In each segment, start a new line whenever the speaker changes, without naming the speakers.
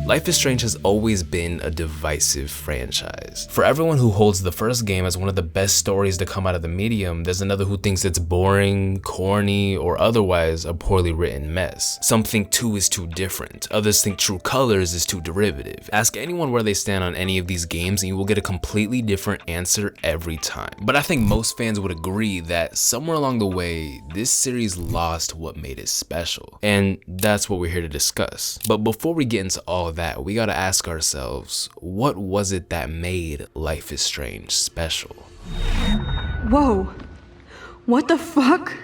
Life is Strange has always been a divisive franchise. For everyone who holds the first game as one of the best stories to come out of the medium, there's another who thinks it's boring, corny, or otherwise a poorly written mess. Some think 2 is too different, others think True Colors is too derivative. Ask anyone where they stand on any of these games and you will get a completely different answer every time. But I think most fans would agree that somewhere along the way, this series lost what made it special. And that's what we're here to discuss. But before we get into all that, we gotta ask ourselves, what was it that made Life is Strange special?
Whoa, what the fuck?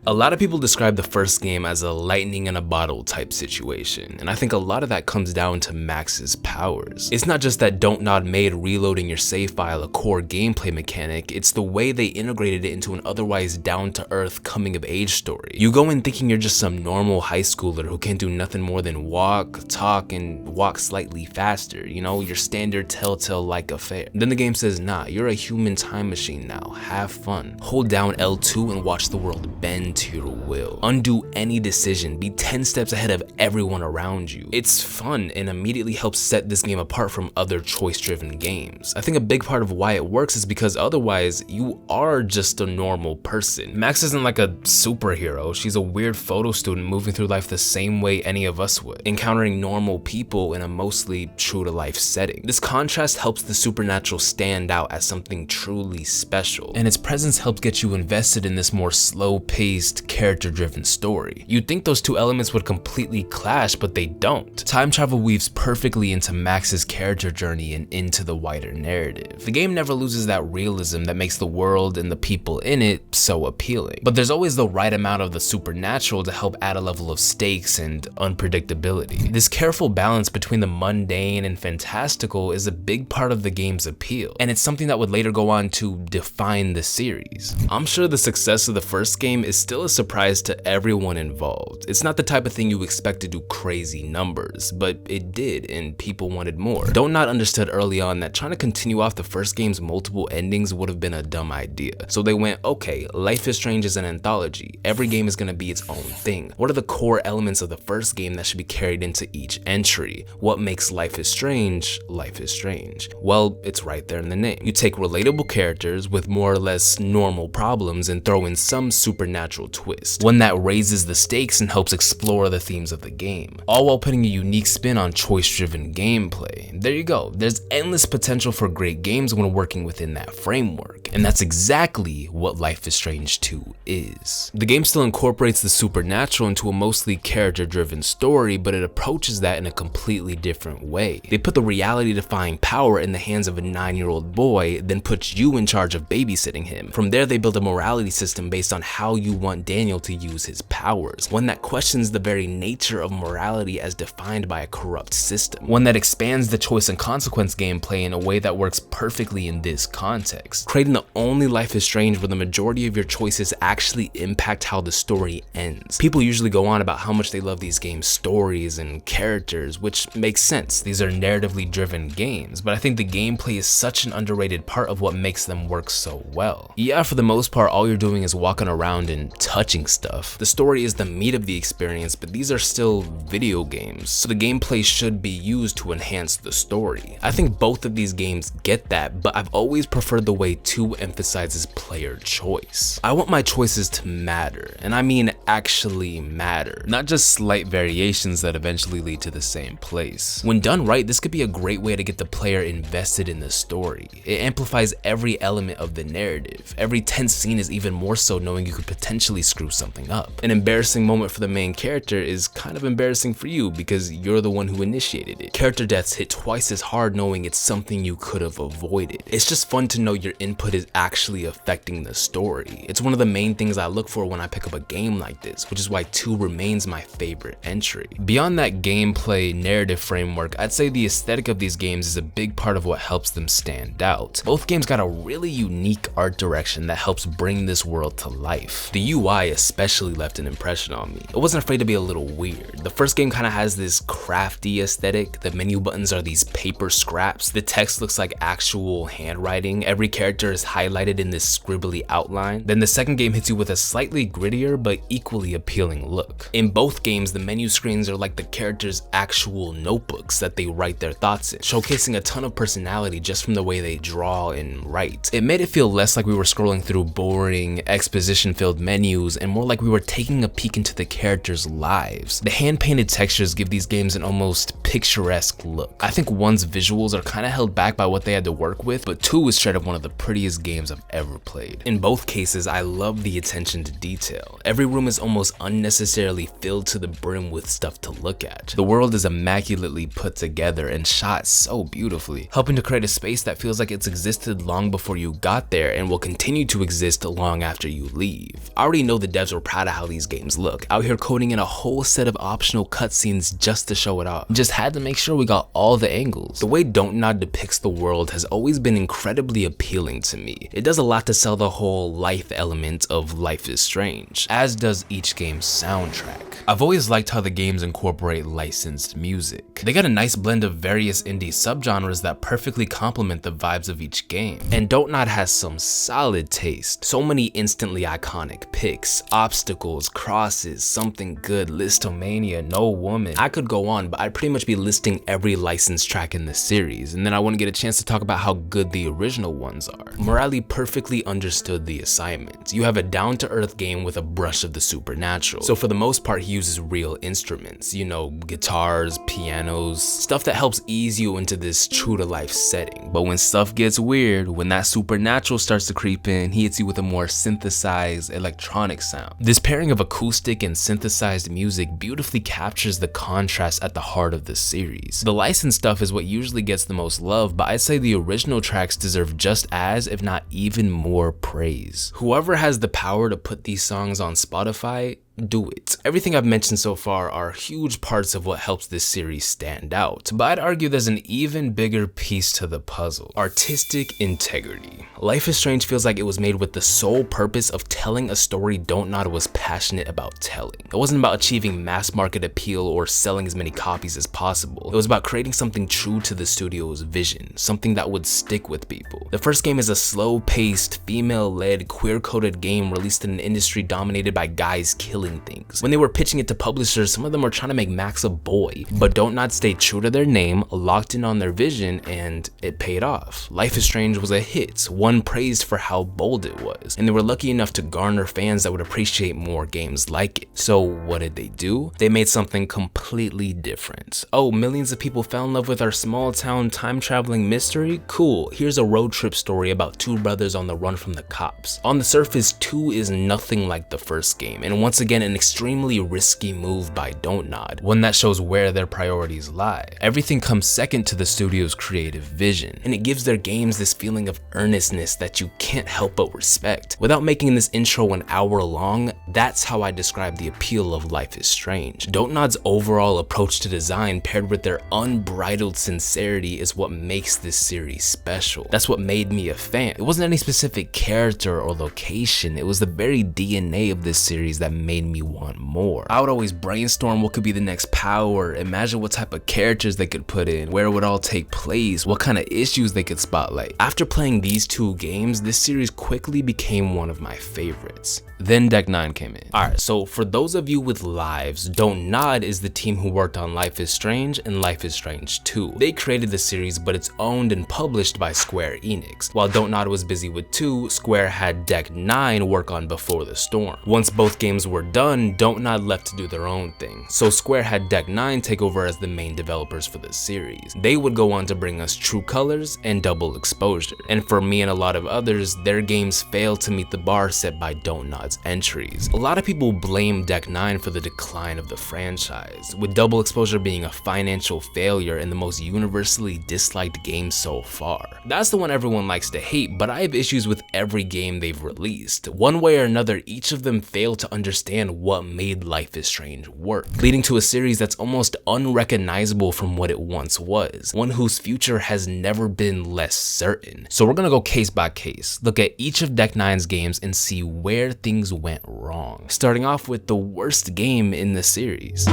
A lot of people describe the first game as a lightning in a bottle type situation, and I think a lot of that comes down to Max's powers. It's not just that Don't Nod made reloading your save file a core gameplay mechanic, it's the way they integrated it into an otherwise down-to-earth coming-of-age story. You go in thinking you're just some normal high schooler who can't do nothing more than walk, talk, and walk slightly faster, you know, your standard Telltale-like affair. Then the game says, nah, you're a human time machine now, have fun. Hold down L2 and watch the world bend to your will. Undo any decision, be 10 steps ahead of everyone around you. It's fun and immediately helps set this game apart from other choice-driven games. I think a big part of why it works is because otherwise you are just a normal person. Max isn't like a superhero, she's a weird photo student moving through life the same way any of us would, encountering normal people in a mostly true-to-life setting. This contrast helps the supernatural stand out as something truly special, and its presence helps get you invested in this more slow-paced, character-driven story. You'd think those two elements would completely clash, but they don't. Time travel weaves perfectly into Max's character journey and into the wider narrative. The game never loses that realism that makes the world and the people in it so appealing. But there's always the right amount of the supernatural to help add a level of stakes and unpredictability. This careful balance between the mundane and fantastical is a big part of the game's appeal, and it's something that would later go on to define the series. I'm sure the success of the first game is still a surprise to everyone involved. It's not the type of thing you expect to do crazy numbers, but it did, and people wanted more. Don't Nod understood early on that trying to continue off the first game's multiple endings would have been a dumb idea. So they went, okay, Life is Strange is an anthology. Every game is going to be its own thing. What are the core elements of the first game that should be carried into each entry? What makes Life is Strange, Life is Strange? Well, it's right there in the name. You take relatable characters with more or less normal problems and throw in some supernatural twist, one that raises the stakes and helps explore the themes of the game, all while putting a unique spin on choice-driven gameplay. There you go, there's endless potential for great games when working within that framework, and that's exactly what Life is Strange 2 is. The game still incorporates the supernatural into a mostly character-driven story, but it approaches that in a completely different way. They put the reality-defying power in the hands of a 9-year-old boy, then put you in charge of babysitting him. From there, they build a morality system based on how you want Daniel to use his powers, one that questions the very nature of morality as defined by a corrupt system, one that expands the choice and consequence gameplay in a way that works perfectly in this context, creating the only Life is Strange where the majority of your choices actually impact how the story ends. People usually go on about how much they love these games' stories and characters, which makes sense, these are narratively driven games, but I think the gameplay is such an underrated part of what makes them work so well. Yeah, for the most part, all you're doing is walking around and touching stuff. The story is the meat of the experience, but these are still video games, so the gameplay should be used to enhance the story. I think both of these games get that, but I've always preferred the way 2 emphasizes player choice. I want my choices to matter, and I mean actually matter, not just slight variations that eventually lead to the same place. When done right, this could be a great way to get the player invested in the story. It amplifies every element of the narrative. Every tense scene is even more so knowing you could potentially screw something up. An embarrassing moment for the main character is kind of embarrassing for you because you're the one who initiated it. Character deaths hit twice as hard knowing it's something you could have avoided. It's just fun to know your input is actually affecting the story. It's one of the main things I look for when I pick up a game like this, which is why 2 remains my favorite entry. Beyond that gameplay narrative framework, I'd say the aesthetic of these games is a big part of what helps them stand out. Both games got a really unique art direction that helps bring this world to life. The UI especially left an impression on me. It wasn't afraid to be a little weird. The first game kind of has this crafty aesthetic. The menu buttons are these paper scraps. The text looks like actual handwriting. Every character is highlighted in this scribbly outline, then the second game hits you with a slightly grittier but equally appealing look. In both games, the menu screens are like the characters' actual notebooks that they write their thoughts in, showcasing a ton of personality just from the way they draw and write. It made it feel less like we were scrolling through boring, exposition-filled menus and more like we were taking a peek into the characters' lives. The hand-painted textures give these games an almost picturesque look. I think 1's visuals are kind of held back by what they had to work with, but 2 is straight up one of the prettiest games I've ever played. In both cases, I love the attention to detail. Every room is almost unnecessarily filled to the brim with stuff to look at. The world is immaculately put together and shot so beautifully, helping to create a space that feels like it's existed long before you got there and will continue to exist long after you leave. I already know the devs were proud of how these games look, out here coding in a whole set of optional cutscenes just to show it off. Just had to make sure we got all the angles. The way Don't Nod depicts the world has always been incredibly appealing to me. It does a lot to sell the whole life element of Life is Strange, as does each game's soundtrack. I've always liked how the games incorporate licensed music. They got a nice blend of various indie subgenres that perfectly complement the vibes of each game. And Don't Nod has some solid taste. So many instantly iconic picks, obstacles, crosses, something good, Listomania, No Woman. I could go on, but I'd pretty much be listing every licensed track in the series, and then I wouldn't get a chance to talk about how good the original ones are. Morale perfectly understood the assignment. You have a down-to-earth game with a brush of the supernatural. So for the most part, he uses real instruments, you know, guitars, pianos, stuff that helps ease you into this true-to-life setting. But when stuff gets weird, when that supernatural starts to creep in, he hits you with a more synthesized electronic sound. This pairing of acoustic and synthesized music beautifully captures the contrast at the heart of the series. The licensed stuff is what usually gets the most love, but I'd say the original tracks deserve just as, if not even more praise. Whoever has the power to put these songs on Spotify, do it. Everything I've mentioned so far are huge parts of what helps this series stand out, but I'd argue there's an even bigger piece to the puzzle: artistic integrity. Life is Strange feels like it was made with the sole purpose of telling a story Don't Nod was passionate about telling. It wasn't about achieving mass market appeal or selling as many copies as possible. It was about creating something true to the studio's vision, something that would stick with people. The first game is a slow-paced, female-led, queer-coded game released in an industry dominated by guys killing things. When they were pitching it to publishers, some of them were trying to make Max a boy, but Don't Nod stayed true to their name, locked in on their vision, and it paid off. Life is Strange was a hit, one praised for how bold it was, and they were lucky enough to garner fans that would appreciate more games like it. So what did they do? They made something completely different. Oh, millions of people fell in love with our small town time-traveling mystery? Cool, here's a road trip story about two brothers on the run from the cops. On the surface, 2 is nothing like the first game, and once again an extremely risky move by Don't Nod, one that shows where their priorities lie. Everything comes second to the studio's creative vision, and it gives their games this feeling of earnestness that you can't help but respect. Without making this intro an hour long, that's how I describe the appeal of Life is Strange. Don't Nod's overall approach to design paired with their unbridled sincerity is what makes this series special. That's what made me a fan. It wasn't any specific character or location, it was the very DNA of this series that made me want more. I would always brainstorm what could be the next power, imagine what type of characters they could put in, where it would all take place, what kind of issues they could spotlight. After playing these 2 games, this series quickly became one of my favorites. Then Decknine came in. Alright, so for those of you with lives, Don't Nod is the team who worked on Life is Strange and Life is Strange 2. They created the series, but it's owned and published by Square Enix. While Don't Nod was busy with 2, Square had Decknine work on Before the Storm. Once both games were done, Don't Nod left to do their own thing, so Square had Decknine take over as the main developers for the series. They would go on to bring us True Colors and Double Exposure, and for me and a lot of others, their games failed to meet the bar set by Don't Nod's entries. A lot of people blame Decknine for the decline of the franchise, with Double Exposure being a financial failure and the most universally disliked game so far. That's the one everyone likes to hate, but I have issues with every game they've released. One way or another, each of them failed to understand what made Life is Strange work, leading to a series that's almost unrecognizable from what it once was, one whose future has never been less certain. So we're gonna go case by case, look at each of Decknine's games and see where things went wrong, starting off with the worst game in the series.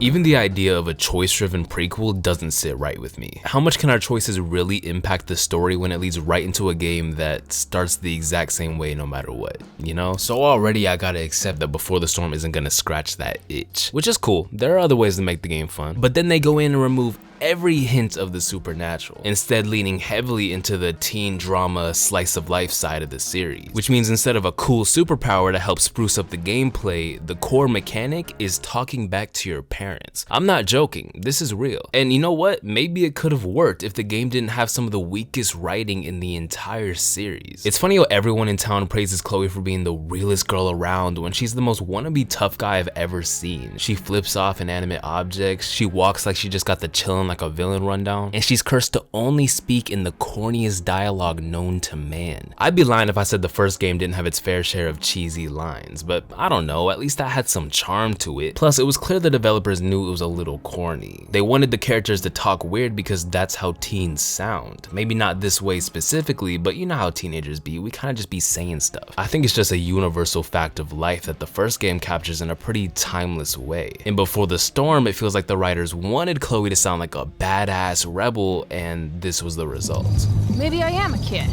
Even the idea of a choice-driven prequel doesn't sit right with me. How much can our choices really impact the story when it leads right into a game that starts the exact same way no matter what, you know? So already I gotta accept that Before the Storm isn't gonna scratch that itch, which is cool. There are other ways to make the game fun, but then they go in and remove every hint of the supernatural, instead leaning heavily into the teen drama slice of life side of the series, which means instead of a cool superpower to help spruce up the gameplay, the core mechanic is talking back to your parents. I'm not joking, this is real. And you know what? Maybe it could have worked if the game didn't have some of the weakest writing in the entire series. It's funny how everyone in town praises Chloe for being the realest girl around when she's the most wannabe tough guy I've ever seen. She flips off inanimate objects, she walks like she just got the chillin' like a villain rundown, and she's cursed to only speak in the corniest dialogue known to man. I'd be lying if I said the first game didn't have its fair share of cheesy lines, but I don't know, at least that had some charm to it. Plus, it was clear the developers knew it was a little corny. They wanted the characters to talk weird because that's how teens sound. Maybe not this way specifically, but you know how teenagers be, we kinda just be saying stuff. I think it's just a universal fact of life that the first game captures in a pretty timeless way. And Before the Storm, it feels like the writers wanted Chloe to sound like a badass rebel, and this was the result.
Maybe I am a kid,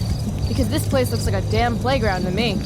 because this place looks like a damn playground to me.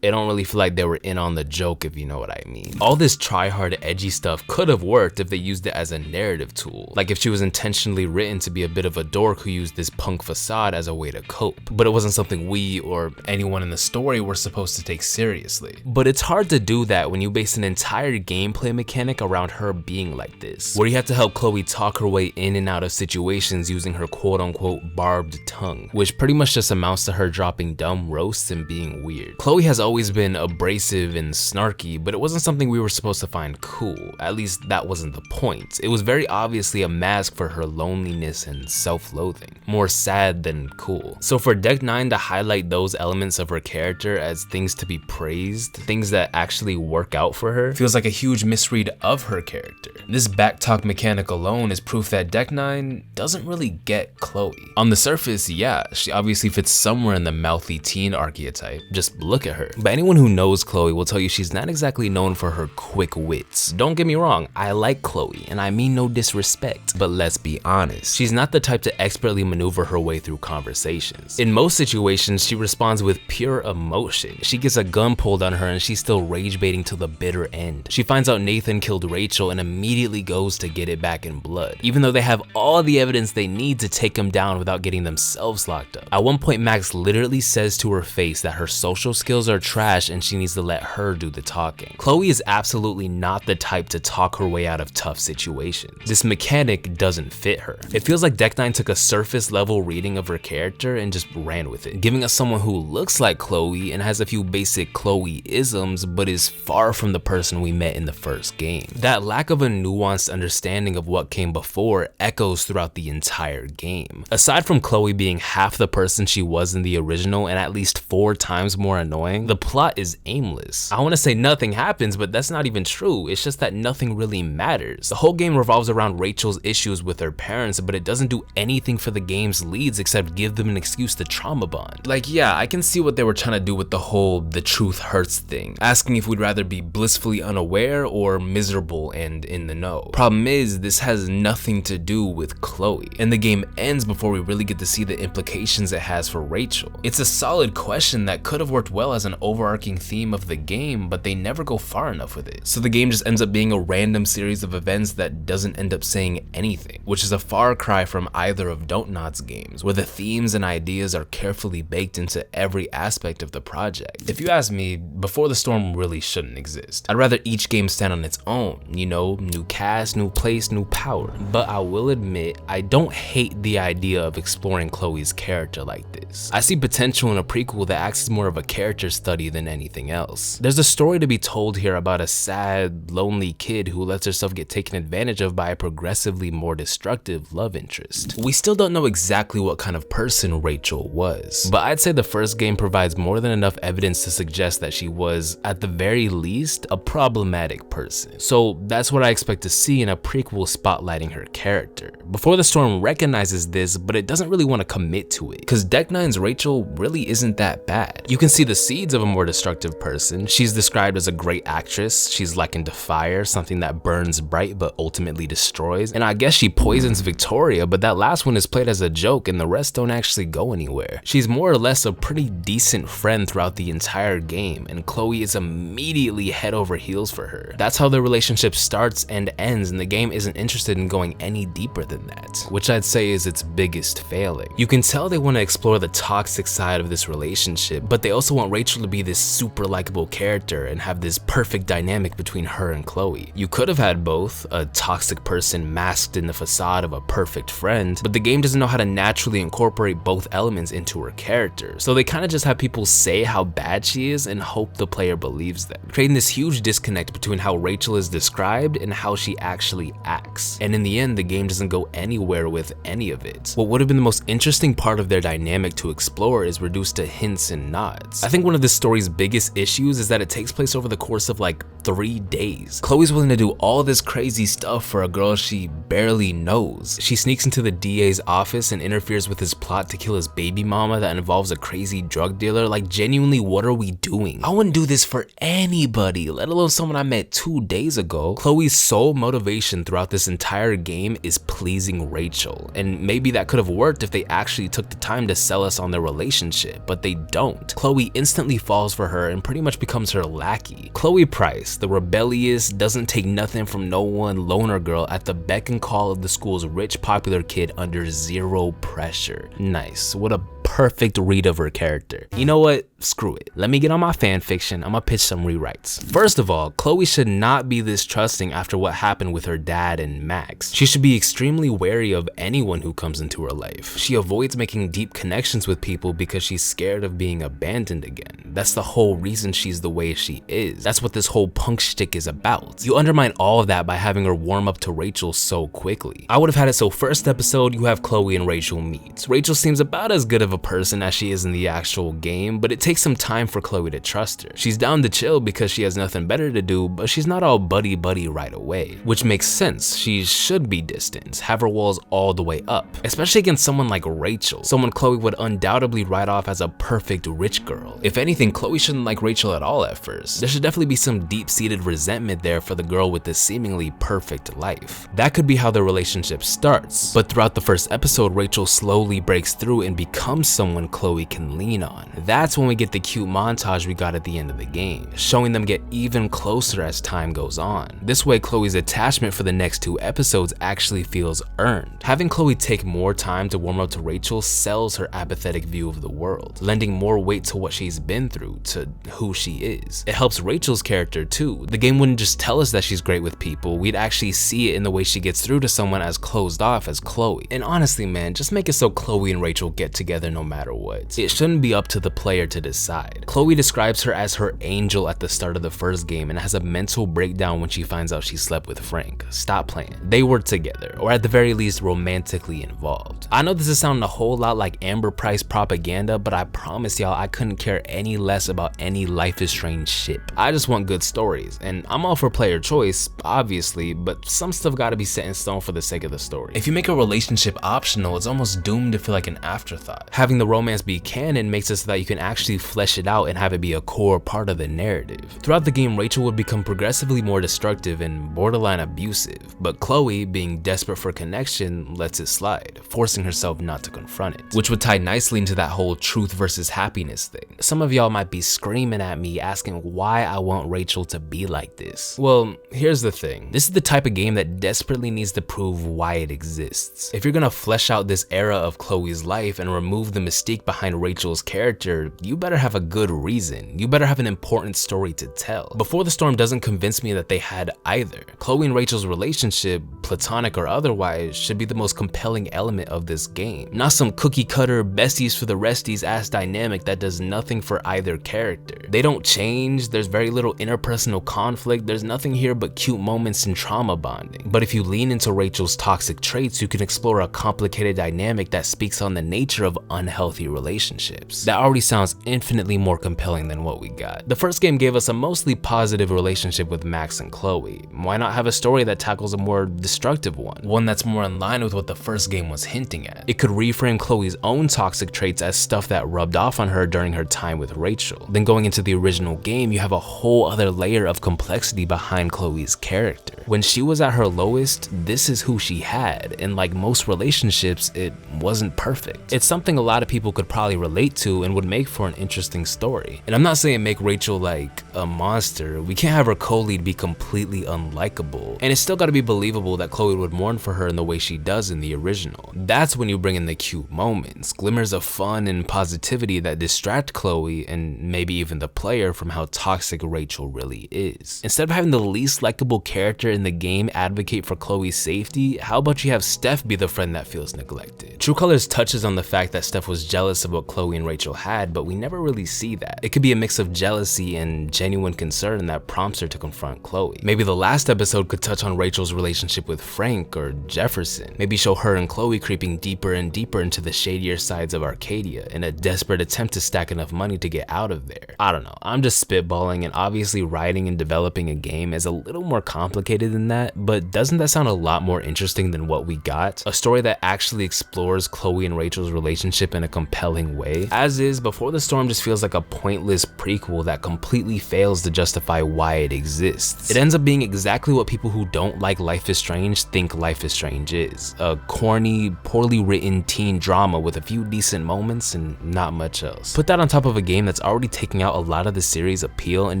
It don't really feel like they were in on the joke, if you know what I mean. All this try-hard edgy stuff could have worked if they used it as a narrative tool. Like if she was intentionally written to be a bit of a dork who used this punk facade as a way to cope. But it wasn't something we or anyone in the story were supposed to take seriously. But it's hard to do that when you base an entire gameplay mechanic around her being like this, where you have to help Chloe talk her way in and out of situations using her quote-unquote barbed tongue, which pretty much just amounts to her dropping dumb roasts and being weird. Chloe has always been abrasive and snarky, but it wasn't something we were supposed to find cool. At least that wasn't the point. It was very obviously a mask for her loneliness and self-loathing. More sad than cool. So for Decknine to highlight those elements of her character as things to be praised, things that actually work out for her, feels like a huge misread of her character. This backtalk mechanic alone is proof that Decknine doesn't really get Chloe. On the surface, yeah, she obviously fits somewhere in the mouthy teen archetype. Just look at her. But anyone who knows Chloe will tell you she's not exactly known for her quick wits. Don't get me wrong, I like Chloe, and I mean no disrespect, but let's be honest, she's not the type to expertly maneuver her way through conversations. In most situations, she responds with pure emotion. She gets a gun pulled on her and she's still rage baiting till the bitter end. She finds out Nathan killed Rachel and immediately goes to get it back in blood, even though they have all the evidence they need to take him down without getting themselves locked up. At one point, Max literally says to her face that her social skills are trash and she needs to let her do the talking. Chloe is absolutely not the type to talk her way out of tough situations. This mechanic doesn't fit her. It feels like Decknine took a surface level reading of her character and just ran with it, giving us someone who looks like Chloe and has a few basic Chloe-isms, but is far from the person we met in the first game. That lack of a nuanced understanding of what came before echoes throughout the entire game. Aside from Chloe being half the person she was in the original and at least 4 times more annoying, the plot is aimless. I want to say nothing happens, but that's not even true. It's just that nothing really matters. The whole game revolves around Rachel's issues with her parents, but it doesn't do anything for the game's leads except give them an excuse to trauma bond. Like, yeah, I can see what they were trying to do with the whole the truth hurts thing, asking if we'd rather be blissfully unaware or miserable and in the know. Problem is, this has nothing to do with Chloe, and the game ends before we really get to see the implications it has for Rachel. It's a solid question that could have worked well as an overarching theme of the game, but they never go far enough with it. So the game just ends up being a random series of events that doesn't end up saying anything, which is a far cry from either of Dontnod's games, where the themes and ideas are carefully baked into every aspect of the project. If you ask me, Before the Storm really shouldn't exist. I'd rather each game stand on its own, you know, new cast, new place, new power. But I will admit, I don't hate the idea of exploring Chloe's character like this. I see potential in a prequel that acts as more of a character study than anything else. There's a story to be told here about a sad, lonely kid who lets herself get taken advantage of by a progressively more destructive love interest. We still don't know exactly what kind of person Rachel was, but I'd say the first game provides more than enough evidence to suggest that she was, at the very least, a problematic person. So that's what I expect to see in a prequel spotlighting her character. Before the Storm recognizes this, but it doesn't really want to commit to it, because Decknine's Rachel really isn't that bad. You can see the seeds of a more destructive person. She's described as a great actress. She's likened to fire, something that burns bright but ultimately destroys. And I guess she poisons Victoria, but that last one is played as a joke and the rest don't actually go anywhere. She's more or less a pretty decent friend throughout the entire game, and Chloe is immediately head over heels for her. That's how their relationship starts and ends, and the game isn't interested in going any deeper than that, which I'd say is its biggest failing. You can tell they want to explore the toxic side of this relationship, but they also want Rachel to be this super likable character and have this perfect dynamic between her and Chloe. You could have had both, a toxic person masked in the facade of a perfect friend, but the game doesn't know how to naturally incorporate both elements into her character, so they kind of just have people say how bad she is and hope the player believes them, creating this huge disconnect between how Rachel is described and how she actually acts. And in the end, the game doesn't go anywhere with any of it. What would have been the most interesting part of their dynamic to explore is reduced to hints and nods. I think one of this story's biggest issues is that it takes place over the course of like 3 days. Chloe's willing to do all this crazy stuff for a girl she barely knows. She sneaks into the DA's office and interferes with his plot to kill his baby mama that involves a crazy drug dealer. Like, genuinely, what are we doing? I wouldn't do this for anybody, let alone someone I met 2 days ago. Chloe's sole motivation throughout this entire game is pleasing Rachel, and maybe that could have worked if they actually took the time to sell us on their relationship, but they don't. Chloe instantly falls for her and pretty much becomes her lackey. Chloe Price, the rebellious, doesn't take nothing from no one loner girl at the beck and call of the school's rich popular kid under zero pressure. Nice, what a perfect read of her character. You know what? Screw it. Let me get on my fan fiction. I'm gonna pitch some rewrites. First of all, Chloe should not be this trusting after what happened with her dad and Max. She should be extremely wary of anyone who comes into her life. She avoids making deep connections with people because she's scared of being abandoned again. That's the whole reason she's the way she is. That's what this whole punk shtick is about. You undermine all of that by having her warm up to Rachel so quickly. I would have had it so first episode, you have Chloe and Rachel meet. Rachel seems about as good of a person as she is in the actual game, but it takes some time for Chloe to trust her. She's down to chill because she has nothing better to do, but she's not all buddy-buddy right away, which makes sense. She should be distant, have her walls all the way up, especially against someone like Rachel, someone Chloe would undoubtedly write off as a perfect rich girl. If anything, Chloe shouldn't like Rachel at all at first. There should definitely be some deep-seated resentment there for the girl with this seemingly perfect life. That could be how their relationship starts, but throughout the first episode, Rachel slowly breaks through and becomes someone Chloe can lean on. That's when we get the cute montage we got at the end of the game, showing them get even closer as time goes on. This way, Chloe's attachment for the next 2 episodes actually feels earned. Having Chloe take more time to warm up to Rachel sells her apathetic view of the world, lending more weight to what she's been through, to who she is. It helps Rachel's character too. The game wouldn't just tell us that she's great with people, we'd actually see it in the way she gets through to someone as closed off as Chloe. And honestly, man, just make it so Chloe and Rachel get together no matter what. It shouldn't be up to the player to decide. Chloe describes her as her angel at the start of the first game and has a mental breakdown when she finds out she slept with Frank. Stop playing. They were together, or at the very least romantically involved. I know this is sounding a whole lot like Amber Price propaganda, but I promise y'all I couldn't care any less about any Life is Strange ship. I just want good stories, and I'm all for player choice, obviously, but some stuff gotta be set in stone for the sake of the story. If you make a relationship optional, it's almost doomed to feel like an afterthought. Having the romance be canon makes it so that you can actually flesh it out and have it be a core part of the narrative. Throughout the game, Rachel would become progressively more destructive and borderline abusive, but Chloe, being desperate for connection, lets it slide, forcing herself not to confront it, which would tie nicely into that whole truth versus happiness thing. Some of y'all might be screaming at me asking why I want Rachel to be like this. Well, here's the thing. This is the type of game that desperately needs to prove why it exists. If you're gonna flesh out this era of Chloe's life and remove the mystique behind Rachel's character, you better have a good reason. You better have an important story to tell. Before the Storm doesn't convince me that they had either. Chloe and Rachel's relationship, platonic or otherwise, should be the most compelling element of this game, not some cookie cutter besties for the resties ass dynamic that does nothing for either character. They don't change, there's very little interpersonal conflict, there's nothing here but cute moments and trauma bonding. But if you lean into Rachel's toxic traits, you can explore a complicated dynamic that speaks on the nature of unhealthy relationships. That already sounds infinitely more compelling than what we got. The first game gave us a mostly positive relationship with Max and Chloe. Why not have a story that tackles a more destructive one that's more in line with what the first game was hinting at? It could reframe Chloe's own toxic traits as stuff that rubbed off on her during her time with Rachel. Then going into the original game, you have a whole other layer of complexity behind Chloe's character. When she was at her lowest, this is who she had, and like most relationships, it wasn't perfect. It's something a lot of people could probably relate to and would make for an interesting story. And I'm not saying make Rachel like a monster. We can't have her co-lead be completely unlikable, and it's still gotta be believable that Chloe would mourn for her in the way she does in the original. That's when you bring in the cute moments, glimmers of fun and positivity that distract Chloe and maybe even the player from how toxic Rachel really is. Instead of having the least likable character in the game advocate for Chloe's safety, how about you have Steph be the friend that feels neglected? True Colors touches on the fact that Steph was jealous of what Chloe and Rachel had, but we never really see that. It could be a mix of jealousy and genuine concern that prompts her to confront Chloe. Maybe the last episode could touch on Rachel's relationship with Frank or Jefferson. Maybe show her and Chloe creeping deeper and deeper into the shadier sides of Arcadia in a desperate attempt to stack enough money to get out of there. I don't know, I'm just spitballing, and obviously writing and developing a game is a little more complicated than that, but doesn't that sound a lot more interesting than what we got? A story that actually explores Chloe and Rachel's relationship in a compelling way. As is, Before the Storm just feels like a pointless prequel that completely fails to justify why it exists. It ends up being exactly what people who don't like Life is Strange think Life is Strange is. A corny, poorly written teen drama with a few decent moments and not much else. Put that on top of a game that's already taking out a lot of the series' appeal, and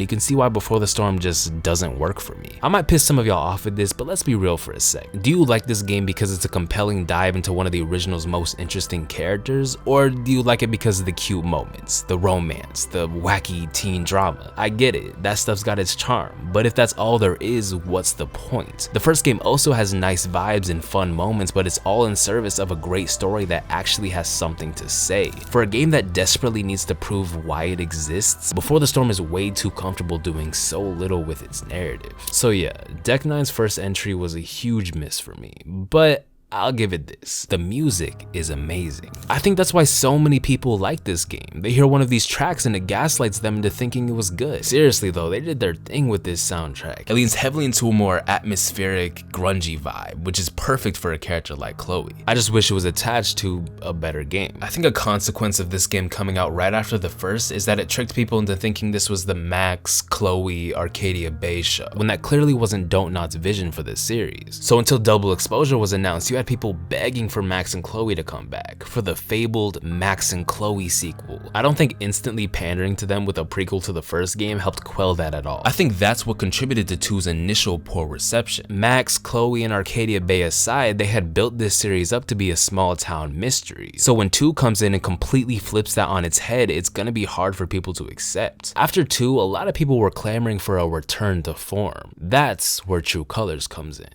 you can see why Before the Storm just doesn't work for me. I might piss some of y'all off with this, but let's be real for a sec. Do you like this game because it's a compelling dive into one of the original's most interesting characters, or do you like it because of the cute moments, the romance, the wacky teen drama? I get it, that stuff's got its charm, but if that's all there is, what's the point? The first game also has nice vibes and fun moments, but it's all in service of a great story that actually has something to say. For a game that desperately needs to prove why it exists, Before the Storm is way too comfortable doing so little with its narrative. So yeah, Decknine's first entry was a huge miss for me, but I'll give it this: the music is amazing. I think that's why so many people like this game. They hear one of these tracks and it gaslights them into thinking it was good. Seriously though, they did their thing with this soundtrack. It leans heavily into a more atmospheric, grungy vibe, which is perfect for a character like Chloe. I just wish it was attached to a better game. I think a consequence of this game coming out right after the first is that it tricked people into thinking this was the Max, Chloe, Arcadia Bay show, when that clearly wasn't Don't-Not's vision for this series. So until Double Exposure was announced, you had people begging for Max and Chloe to come back, for the fabled Max and Chloe sequel. I don't think instantly pandering to them with a prequel to the first game helped quell that at all. I think that's what contributed to 2's initial poor reception. Max, Chloe, and Arcadia Bay aside, they had built this series up to be a small town mystery. So when 2 comes in and completely flips that on its head, it's gonna be hard for people to accept. After 2, a lot of people were clamoring for a return to form. That's where True Colors comes in.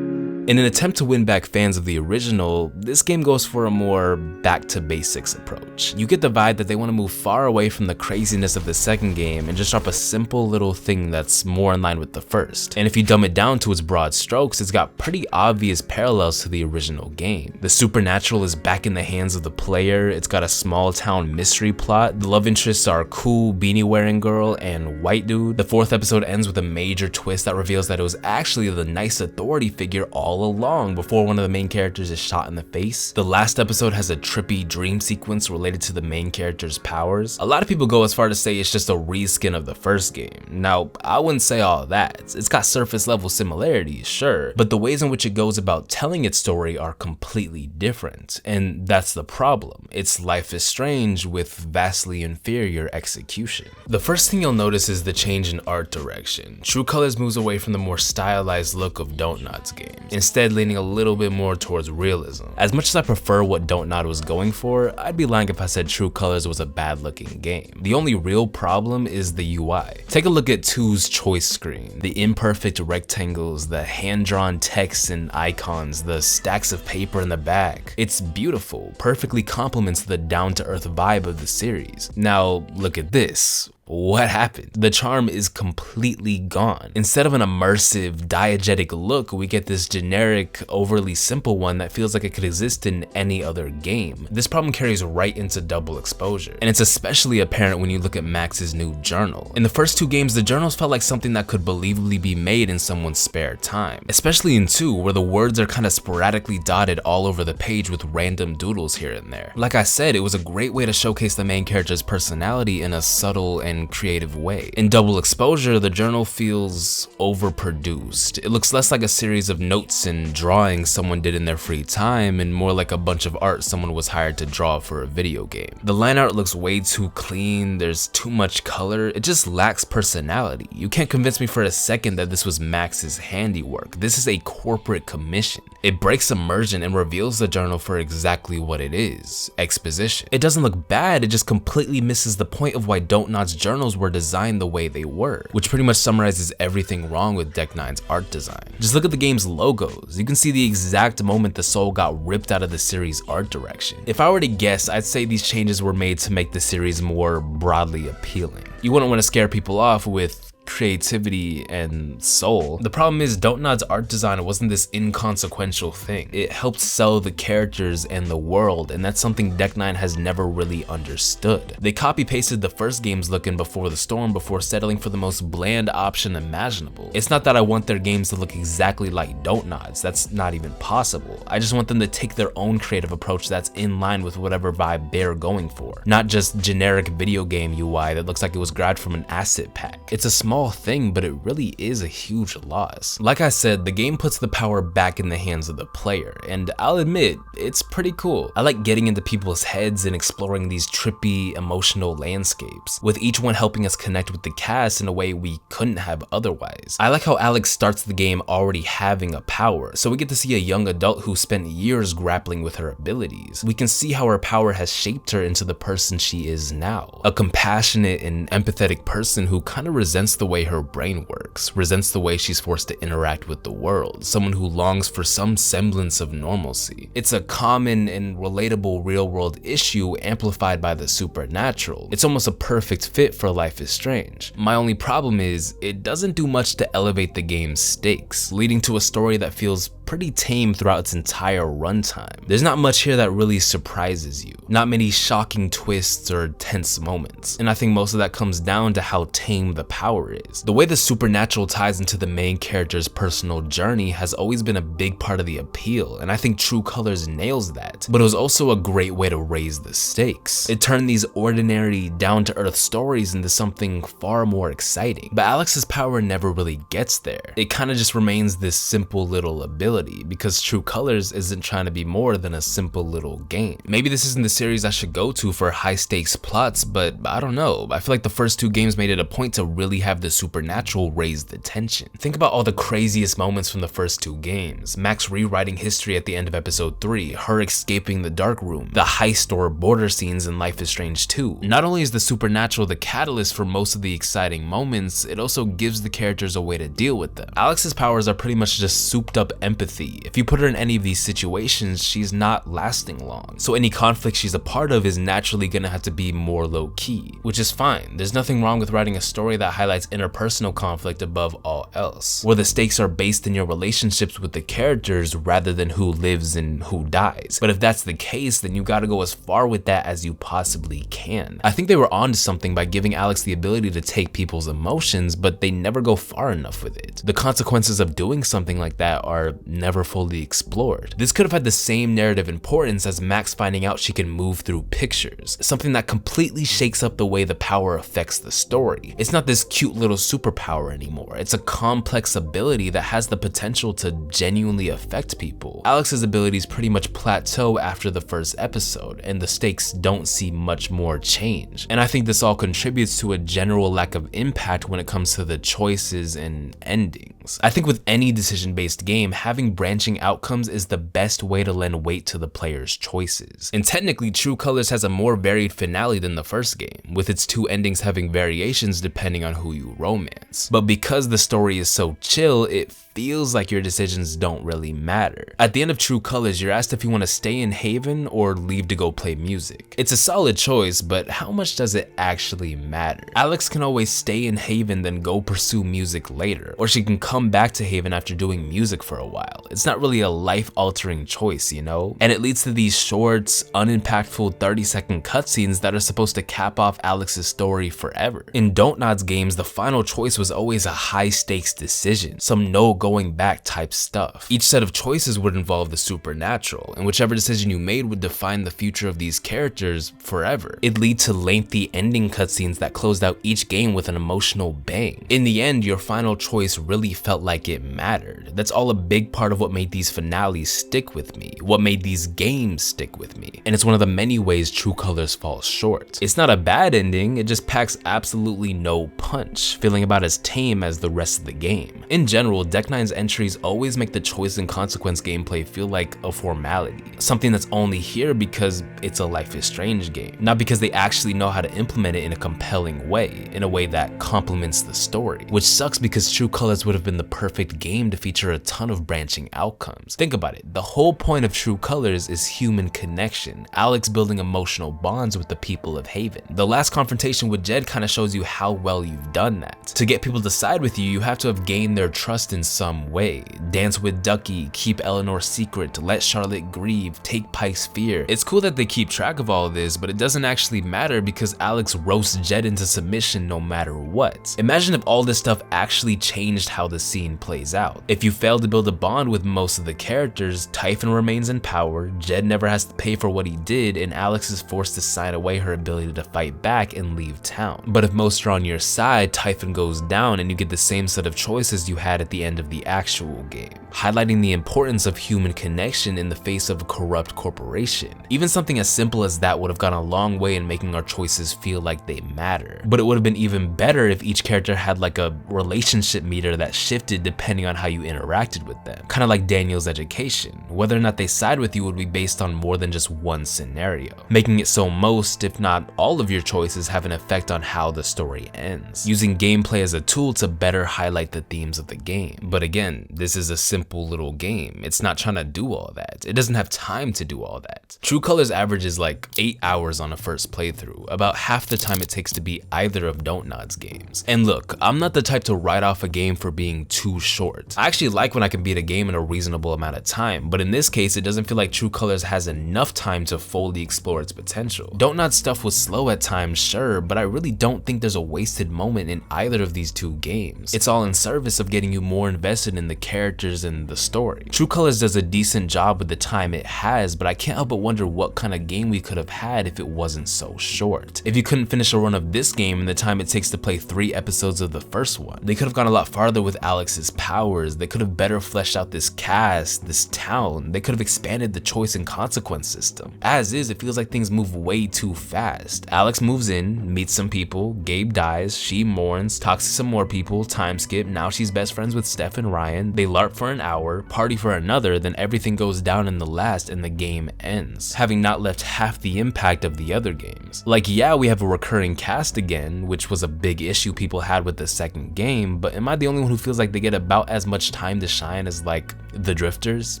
In an attempt to win back fans of the original, this game goes for a more back-to-basics approach. You get the vibe that they want to move far away from the craziness of the second game and just drop a simple little thing that's more in line with the first. And if you dumb it down to its broad strokes, it's got pretty obvious parallels to the original game. The supernatural is back in the hands of the player, it's got a small-town mystery plot, the love interests are cool beanie-wearing girl and white dude. The 4th episode ends with a major twist that reveals that it was actually the nice authority figure all along before one of the main characters is shot in the face. The last episode has a trippy dream sequence related to the main character's powers. A lot of people go as far to say it's just a reskin of the first game. Now, I wouldn't say all that. It's got surface level similarities, sure, but the ways in which it goes about telling its story are completely different, and that's the problem. It's Life is Strange with vastly inferior execution. The first thing you'll notice is the change in art direction. True Colors moves away from the more stylized look of Don't-Not's games, instead leaning a little bit more towards realism. As much as I prefer what Don't-Not was going for, I'd be lying if I said True Colors was a bad looking game. The only real problem is the UI. Take a look at 2's choice screen. The imperfect rectangles, the hand-drawn text and icons, the stacks of paper in the back. It's beautiful, perfectly complements the down-to-earth vibe of the series. Now look at this. What happened? The charm is completely gone. Instead of an immersive, diegetic look, we get this generic, overly simple one that feels like it could exist in any other game. This problem carries right into double exposure, and it's especially apparent when you look at Max's new journal. In the first 2 games, the journals felt like something that could believably be made in someone's spare time, especially in 2, where the words are kind of sporadically dotted all over the page with random doodles here and there. Like I said, it was a great way to showcase the main character's personality in a subtle and creative way. In double exposure, the journal feels overproduced. It looks less like a series of notes and drawings someone did in their free time and more like a bunch of art someone was hired to draw for a video game. The line art looks way too clean, there's too much color, it just lacks personality. You can't convince me for a second that this was Max's handiwork. This is a corporate commission. It breaks immersion and reveals the journal for exactly what it is: exposition. It doesn't look bad, it just completely misses the point of why Dontnod's journals were designed the way they were, which pretty much summarizes everything wrong with Decknine's art design. Just look at the game's logos. You can see the exact moment the soul got ripped out of the series' art direction. If I were to guess, I'd say these changes were made to make the series more broadly appealing. You wouldn't want to scare people off with creativity and soul. The problem is Dontnod's art design wasn't this inconsequential thing. It helped sell the characters and the world, and that's something Decknine has never really understood. They copy-pasted the first game's look in Before the Storm before settling for the most bland option imaginable. It's not that I want their games to look exactly like Dontnod's, that's not even possible. I just want them to take their own creative approach that's in line with whatever vibe they're going for, not just generic video game UI that looks like it was grabbed from an asset pack. It's a small thing, but it really is a huge loss. Like I said, the game puts the power back in the hands of the player, and I'll admit, it's pretty cool. I like getting into people's heads and exploring these trippy, emotional landscapes, with each one helping us connect with the cast in a way we couldn't have otherwise. I like how Alex starts the game already having a power, so we get to see a young adult who spent years grappling with her abilities. We can see how her power has shaped her into the person she is now. A compassionate and empathetic person who kind of resents the way her brain works, resents the way she's forced to interact with the world, someone who longs for some semblance of normalcy. It's a common and relatable real-world issue amplified by the supernatural. It's almost a perfect fit for Life is Strange. My only problem is, it doesn't do much to elevate the game's stakes, leading to a story that feels pretty tame throughout its entire runtime. There's not much here that really surprises you, not many shocking twists or tense moments, and I think most of that comes down to how tame the power is. The way the supernatural ties into the main character's personal journey has always been a big part of the appeal, and I think True Colors nails that, but it was also a great way to raise the stakes. It turned these ordinary, down-to-earth stories into something far more exciting, but Alex's power never really gets there. It kind of just remains this simple little ability, because True Colors isn't trying to be more than a simple little game. Maybe this isn't the series I should go to for high stakes plots, but I don't know. I feel like the first 2 games made it a point to really have the supernatural raise the tension. Think about all the craziest moments from the first 2 games. Max rewriting history at the end of episode 3, her escaping the dark room, the heist or border scenes in Life is Strange 2. Not only is the supernatural the catalyst for most of the exciting moments, it also gives the characters a way to deal with them. Alex's powers are pretty much just souped up empathy. If you put her in any of these situations, she's not lasting long. So any conflict she's a part of is naturally gonna have to be more low-key, which is fine. There's nothing wrong with writing a story that highlights interpersonal conflict above all else, where the stakes are based in your relationships with the characters rather than who lives and who dies. But if that's the case, then you gotta go as far with that as you possibly can. I think they were onto something by giving Alex the ability to take people's emotions, but they never go far enough with it. The consequences of doing something like that are never fully explored. This could have had the same narrative importance as Max finding out she can move through pictures, something that completely shakes up the way the power affects the story. It's not this cute little superpower anymore. It's a complex ability that has the potential to genuinely affect people. Alex's abilities pretty much plateau after the first episode, and the stakes don't see much more change. And I think this all contributes to a general lack of impact when it comes to the choices and endings. endings. I think with any decision-based game, having branching outcomes is the best way to lend weight to the player's choices. And technically, True Colors has a more varied finale than the first game, with its 2 endings having variations depending on who you romance. But because the story is so chill, it feels like your decisions don't really matter. At the end of True Colors, you're asked if you want to stay in Haven or leave to go play music. It's a solid choice, but how much does it actually matter? Alex can always stay in Haven then go pursue music later, or she can come back to Haven after doing music for a while. It's not really a life-altering choice, you know? And it leads to these short, unimpactful 30-second cutscenes that are supposed to cap off Alex's story forever. In Don't Nod's games, the final choice was always a high-stakes decision, some no going back type stuff. Each set of choices would involve the supernatural, and whichever decision you made would define the future of these characters forever. It'd lead to lengthy ending cutscenes that closed out each game with an emotional bang. In the end, your final choice really felt like it mattered. That's all a big part of what made these finales stick with me, what made these games stick with me, and it's one of the many ways True Colors falls short. It's not a bad ending, it just packs absolutely no punch, feeling about as tame as the rest of the game. In general, Decknine's entries always make the choice and consequence gameplay feel like a formality, something that's only here because it's a Life is Strange game, not because they actually know how to implement it in a compelling way, in a way that complements the story, which sucks because True Colors would have been the perfect game to feature a ton of branching outcomes. Think about it, the whole point of True Colors is human connection, Alex building emotional bonds with the people of Haven. The last confrontation with Jed kind of shows you how well you've done that. To get people to side with you, you have to have gained their trust in some way. Dance with Ducky, keep Eleanor secret, let Charlotte grieve, take Pike's fear. It's cool that they keep track of all of this, but it doesn't actually matter because Alex roasts Jed into submission no matter what. Imagine if all this stuff actually changed how the scene plays out. If you fail to build a bond with most of the characters, Typhon remains in power, Jed never has to pay for what he did, and Alex is forced to sign away her ability to fight back and leave town. But if most are on your side, Typhon goes down and you get the same set of choices you had at the end of the actual game, highlighting the importance of human connection in the face of a corrupt corporation. Even something as simple as that would have gone a long way in making our choices feel like they matter. But it would have been even better if each character had like a relationship meter that shifted depending on how you interacted with them. Kind of like Daniel's education. Whether or not they side with you would be based on more than just one scenario, making it so most, if not all of your choices have an effect on how the story ends, using gameplay as a tool to better highlight the themes of the game. But again, this is a simple little game. It's not trying to do all that. It doesn't have time to do all that. True Colors averages like 8 hours on a first playthrough, about half the time it takes to beat either of Don't Nod's games. And look, I'm not the type to write off a game for being too short. I actually like when I can beat a game in a reasonable amount of time, but in this case, it doesn't feel like True Colors has enough time to fully explore its potential. Don't Nod's stuff was slow at times, sure, but I really don't think there's a wasted moment in either of these two games. It's all in service of getting you more invested in the characters and the story. True Colors does a decent job with the time it has, but I can't help but wonder what kind of game we could have had if it wasn't so short. If you couldn't finish a run of this game in the time it takes to play 3 episodes of the first one, they could have gone a lot farther with Alex's powers, they could have better fleshed out this cast, this town, they could have expanded the choice and consequence system. As is, it feels like things move way too fast. Alex moves in, meets some people, Gabe dies, she mourns, talks to some more people, time skip, now she's best friends with Steph and Ryan, they LARP for an hour, party for another, then everything goes down in the last and the game ends, having not left half the impact of the other games. Like, yeah, we have a recurring cast again, which was a big issue people had with the second game, but am I the only one who feels like they get about as much time to shine as like the Drifters,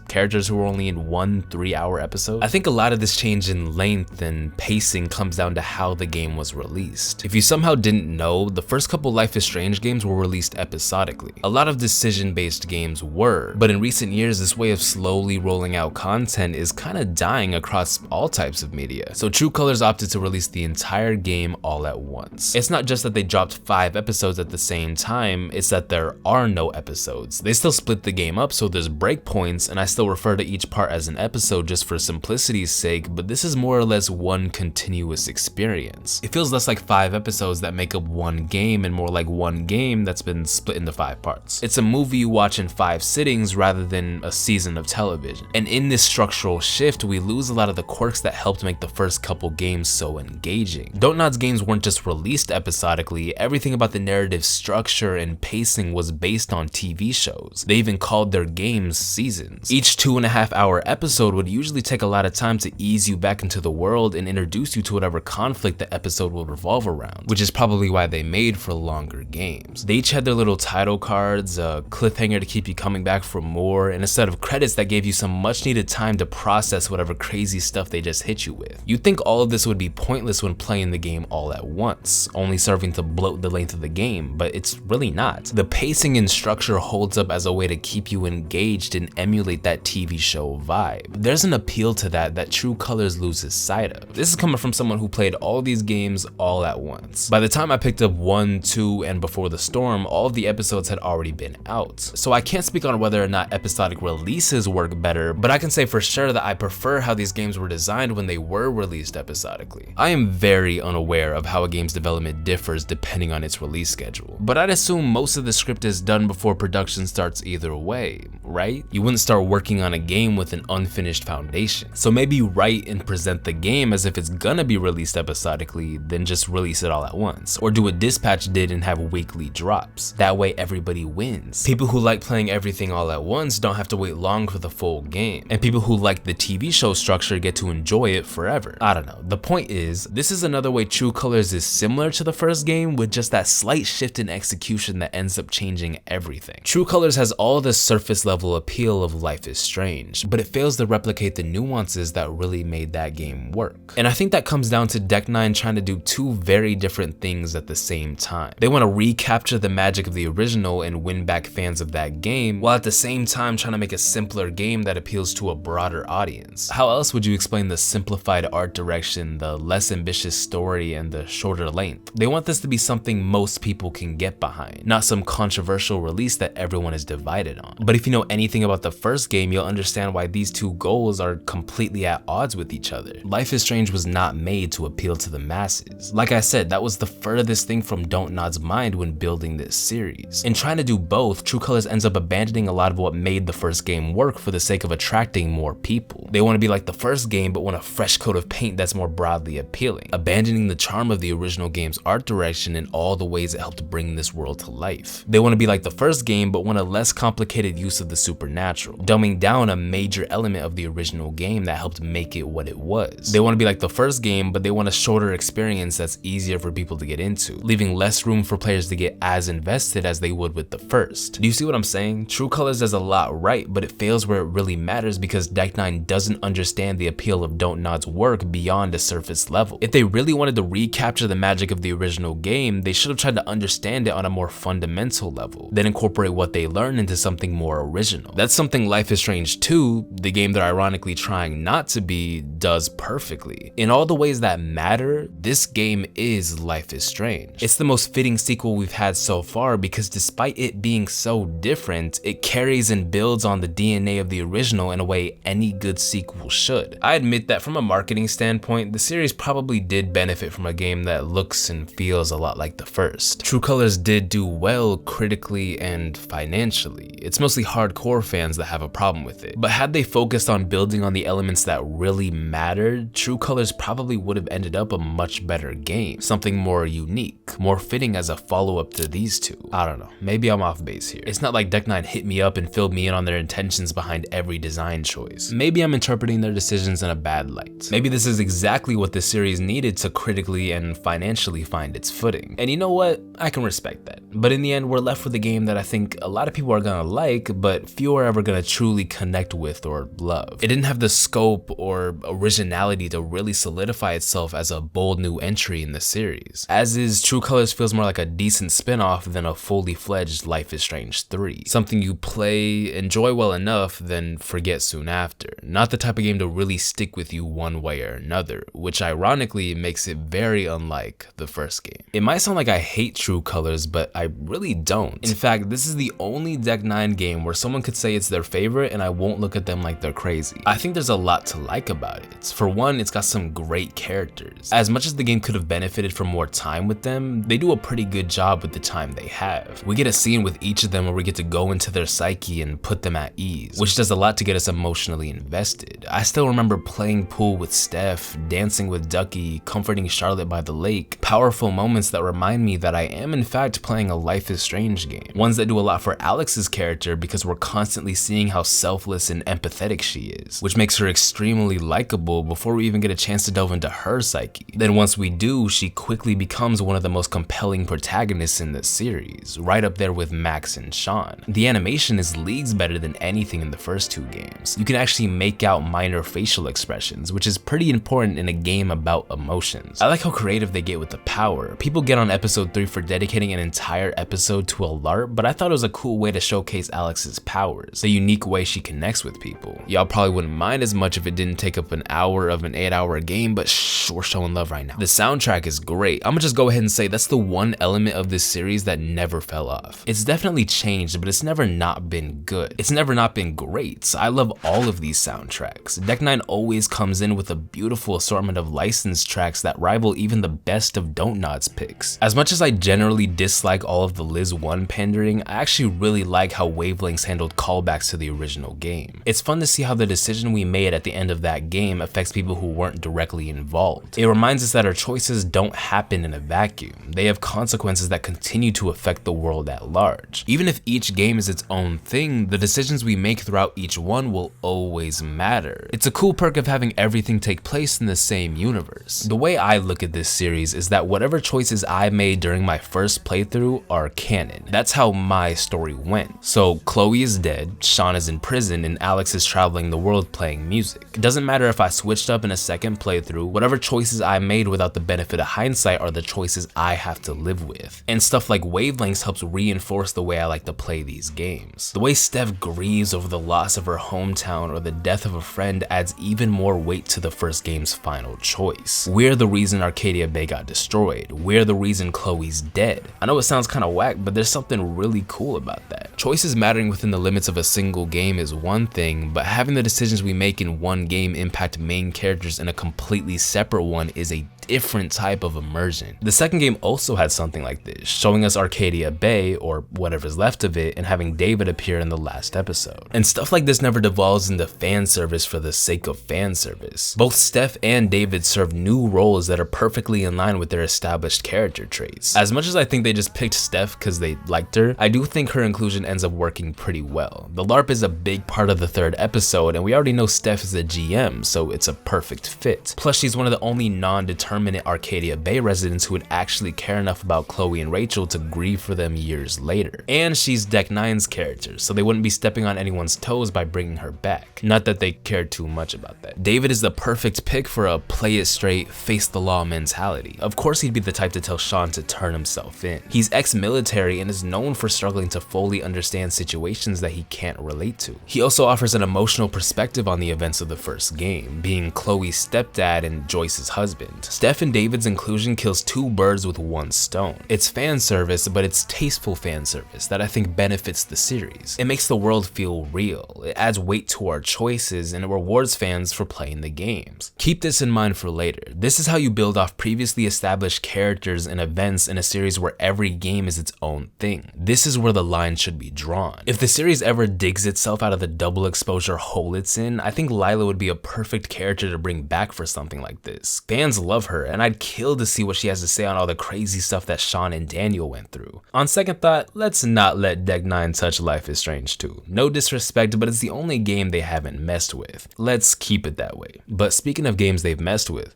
characters who were only in 1 3-hour episode? I think a lot of this change in length and pacing comes down to how the game was released. If you somehow didn't know, the first couple Life is Strange games were released episodically. A lot of decision-based games were, but in recent years this way of slowly rolling out content is kind of dying across all types of media. So True Colors opted to release the entire game all at once. It's not just that they dropped 5 episodes at the same time, it's that there are no episodes. They still split the game up so there's breakpoints, and I still refer to each part as an episode just for simplicity's sake, but this is more or less one continuous experience. It feels less like 5 episodes that make up one game and more like one game that's been split into 5 parts. It's a movie you watch in 5 sittings rather than a season of television. And in this structural shift, we lose a lot of the quirks that helped make the first couple games so engaging. Don't Nod's games weren't just released episodically, everything about the narrative structure and pacing was based released on TV shows. They even called their games seasons. Each 2.5-hour episode would usually take a lot of time to ease you back into the world and introduce you to whatever conflict the episode will revolve around, which is probably why they made for longer games. They each had their little title cards, a cliffhanger to keep you coming back for more, and a set of credits that gave you some much needed time to process whatever crazy stuff they just hit you with. You'd think all of this would be pointless when playing the game all at once, only serving to bloat the length of the game, but it's really not. The pacing and structure holds up as a way to keep you engaged and emulate that TV show vibe. There's an appeal to that True Colors loses sight of. This is coming from someone who played all these games all at once. By the time I picked up 1, 2, and Before the Storm, all of the episodes had already been out. So I can't speak on whether or not episodic releases work better, but I can say for sure that I prefer how these games were designed when they were released episodically. I am very unaware of how a game's development differs depending on its release schedule, but I'd assume most of the script is done before production starts either way, right? You wouldn't start working on a game with an unfinished foundation. So maybe write and present the game as if it's gonna be released episodically, then just release it all at once. Or do what Dispatch did and have weekly drops. That way everybody wins. People who like playing everything all at once don't have to wait long for the full game, and people who like the TV show structure get to enjoy it forever. I don't know. The point is, this is another way True Colors is similar to the first game, with just that slight shift in execution that ends up changing everything. True Colors has all the surface level appeal of Life is Strange, but it fails to replicate the nuances that really made that game work. And I think that comes down to Decknine trying to do two very different things at the same time. They want to recapture the magic of the original and win back fans of that game, while at the same time trying to make a simpler game that appeals to a broader audience. How else would you explain the simplified art direction, the less ambitious story, and the shorter length? They want this to be something most people can get behind, not some controversial release that everyone is divided on. But if you know anything about the first game, you'll understand why these two goals are completely at odds with each other. Life is Strange was not made to appeal to the masses. Like I said, that was the furthest thing from Don't Nod's mind when building this series. In trying to do both, True Colors ends up abandoning a lot of what made the first game work for the sake of attracting more people. They want to be like the first game, but want a fresh coat of paint that's more broadly appealing, abandoning the charm of the original game's art direction and all the ways it helped bring this world to life. They want to be like the first game, but want a less complicated use of the supernatural, dumbing down a major element of the original game that helped make it what it was. They want to be like the first game, but they want a shorter experience that's easier for people to get into, leaving less room for players to get as invested as they would with the first. Do you see what I'm saying? True Colors does a lot right, but it fails where it really matters because Decknine doesn't understand the appeal of Don't Nod's work beyond a surface level. If they really wanted to recapture the magic of the original game, they should have tried to understand it on a more fundamental level, then incorporate what they learned into something more original. That's something Life is Strange 2, the game they're ironically trying not to be, does perfectly. In all the ways that matter, this game is Life is Strange. It's the most fitting sequel we've had so far because despite it being so different, it carries and builds on the DNA of the original in a way any good sequel should. I admit that from a marketing standpoint, the series probably did benefit from a game that looks and feels a lot like the first. True Colors did do well critically and financially. It's mostly hardcore fans that have a problem with it. But had they focused on building on the elements that really mattered, True Colors probably would have ended up a much better game. Something more unique, more fitting as a follow-up to these two. I don't know, maybe I'm off base here. It's not like Decknine hit me up and filled me in on their intentions behind every design choice. Maybe I'm interpreting their decisions in a bad light. Maybe this is exactly what the series needed to critically and financially find its footing. And you know what? I can respect that. But in the end, we're left with a game that I think a lot of people are gonna like, but few are ever gonna truly connect with or love. It didn't have the scope or originality to really solidify itself as a bold new entry in the series. As is, True Colors feels more like a decent spin-off than a fully fledged Life is Strange 3. Something you play, enjoy well enough, then forget soon after. Not the type of game to really stick with you one way or another, which ironically makes it very unlike the first game. It might sound like I hate True Colors, but I really don't. In fact, this is the only Decknine game where someone could say it's their favorite and I won't look at them like they're crazy. I think there's a lot to like about it. For one, it's got some great characters. As much as the game could have benefited from more time with them, they do a pretty good job with the time they have. We get a scene with each of them where we get to go into their psyche and put them at ease, which does a lot to get us emotionally invested. I still remember playing pool with Steph, dancing with Ducky, comforting Charlotte by the lake, powerful moments that remind me that I am in fact playing a Life is Strange game. game. Ones that do a lot for Alex's character because we're constantly seeing how selfless and empathetic she is, which makes her extremely likable before we even get a chance to delve into her psyche. Then once we do, she quickly becomes one of the most compelling protagonists in the series, right up there with Max and Sean. The animation is leagues better than anything in the first two games. You can actually make out minor facial expressions, which is pretty important in a game about emotions. I like how creative they get with the power. People get on episode 3 for dedicating an entire episode to a LARP, but I thought it was a cool way to showcase Alex's powers, the unique way she connects with people. Y'all probably wouldn't mind as much if it didn't take up an hour of an 8-hour game, but shh, we're showing love right now. The soundtrack is great. I'm gonna just go ahead and say that's the one element of this series that never fell off. It's definitely changed, but it's never not been good. It's never not been great. I love all of these soundtracks. Decknine always comes in with a beautiful assortment of licensed tracks that rival even the best of Don't Nod's picks. As much as I generally dislike all of the Liz 1 pandering, I actually really like how Wavelengths handled callbacks to the original game. It's fun to see how the decision we made at the end of that game affects people who weren't directly involved. It reminds us that our choices don't happen in a vacuum. They have consequences that continue to affect the world at large. Even if each game is its own thing, the decisions we make throughout each one will always matter. It's a cool perk of having everything take place in the same universe. The way I look at this series is that whatever choices I made during my first playthrough are canon. That's how my story went. So Chloe is dead, Sean is in prison, and Alex is traveling the world playing music. It doesn't matter if I switched up in a second playthrough, whatever choices I made without the benefit of hindsight are the choices I have to live with. And stuff like Wavelengths helps reinforce the way I like to play these games. The way Steph grieves over the loss of her hometown or the death of a friend adds even more weight to the first game's final choice. We're the reason Arcadia Bay got destroyed. We're the reason Chloe's dead. I know it sounds kind of whack, but there's something really cool about that. Choices mattering within the limits of a single game is one thing, but having the decisions we make in one game impact main characters in a completely separate one is a different type of immersion. The second game also had something like this, showing us Arcadia Bay, or whatever's left of it, and having David appear in the last episode. And stuff like this never devolves into fan service for the sake of fan service. Both Steph and David serve new roles that are perfectly in line with their established character traits. As much as I think they just picked Steph because they liked her, I do think her inclusion ends up working pretty well. The LARP is a big part of the third episode, and we already know Steph is a GM, so it's a perfect fit. Plus, she's one of the only non-determinate Arcadia Bay residents who would actually care enough about Chloe and Rachel to grieve for them years later. And she's Decknine's character, so they wouldn't be stepping on anyone's toes by bringing her back. Not that they cared too much about that. David is the perfect pick for a play it straight, face the law mentality. Of course he'd be the type to tell Sean to turn himself in. He's ex-military and is known for struggling to fully understand situations that he can't relate to. He also offers an emotional perspective on the events of the first game, being Chloe's stepdad and Joyce's husband. Steph and David's inclusion kills two birds with one stone. It's fan service, but it's tasteful fan service that I think benefits the series. It makes the world feel real, it adds weight to our choices, and it rewards fans for playing the games. Keep this in mind for later. This is how you build off previously established characters and events in a series where every game is its own thing. This is where the line should be drawn. If the series ever digs itself out of the double exposure hole it's in, I think Lila would be a perfect character to bring back for something like this. Fans love her, and I'd kill to see what she has to say on all the crazy stuff that Sean and Daniel went through. On second thought, let's not let Decknine touch Life is Strange 2. No disrespect, but it's the only game they haven't messed with. Let's keep it that way. But speaking of games they've messed with,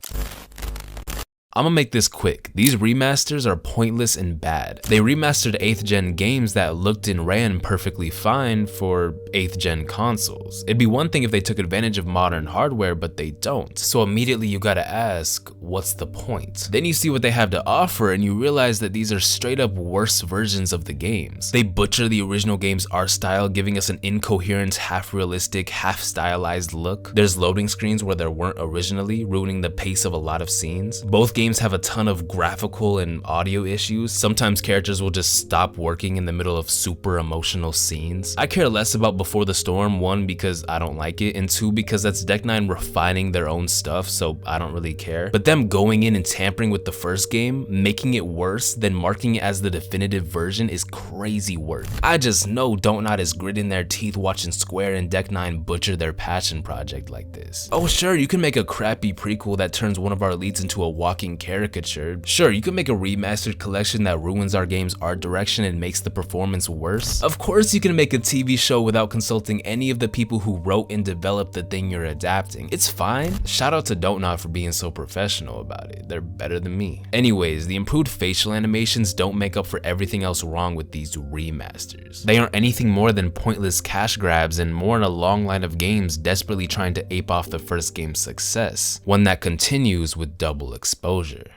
I'm gonna make this quick. These remasters are pointless and bad. They remastered 8th gen games that looked and ran perfectly fine for 8th gen consoles. It'd be one thing if they took advantage of modern hardware, but they don't. So immediately you gotta ask, what's the point? Then you see what they have to offer and you realize that these are straight up worse versions of the games. They butcher the original game's art style, giving us an incoherent, half realistic, half stylized look. There's loading screens where there weren't originally, ruining the pace of a lot of scenes. Both games have a ton of graphical and audio issues. Sometimes characters will just stop working in the middle of super emotional scenes. I care less about Before the Storm, 1 because I don't like it, and 2 because that's Decknine refining their own stuff, so I don't really care. But them going in and tampering with the first game, making it worse, then marking it as the definitive version is crazy work. I just know Don't Nod is gritting their teeth watching Square and Decknine butcher their passion project like this. Oh sure, you can make a crappy prequel that turns one of our leads into a walking being caricatured. Sure, you can make a remastered collection that ruins our game's art direction and makes the performance worse. Of course you can make a TV show without consulting any of the people who wrote and developed the thing you're adapting. It's fine. Shout out to Dontnod for being so professional about it. They're better than me. Anyways, the improved facial animations don't make up for everything else wrong with these remasters. They aren't anything more than pointless cash grabs and more in a long line of games desperately trying to ape off the first game's success, one that continues with Double Exposure.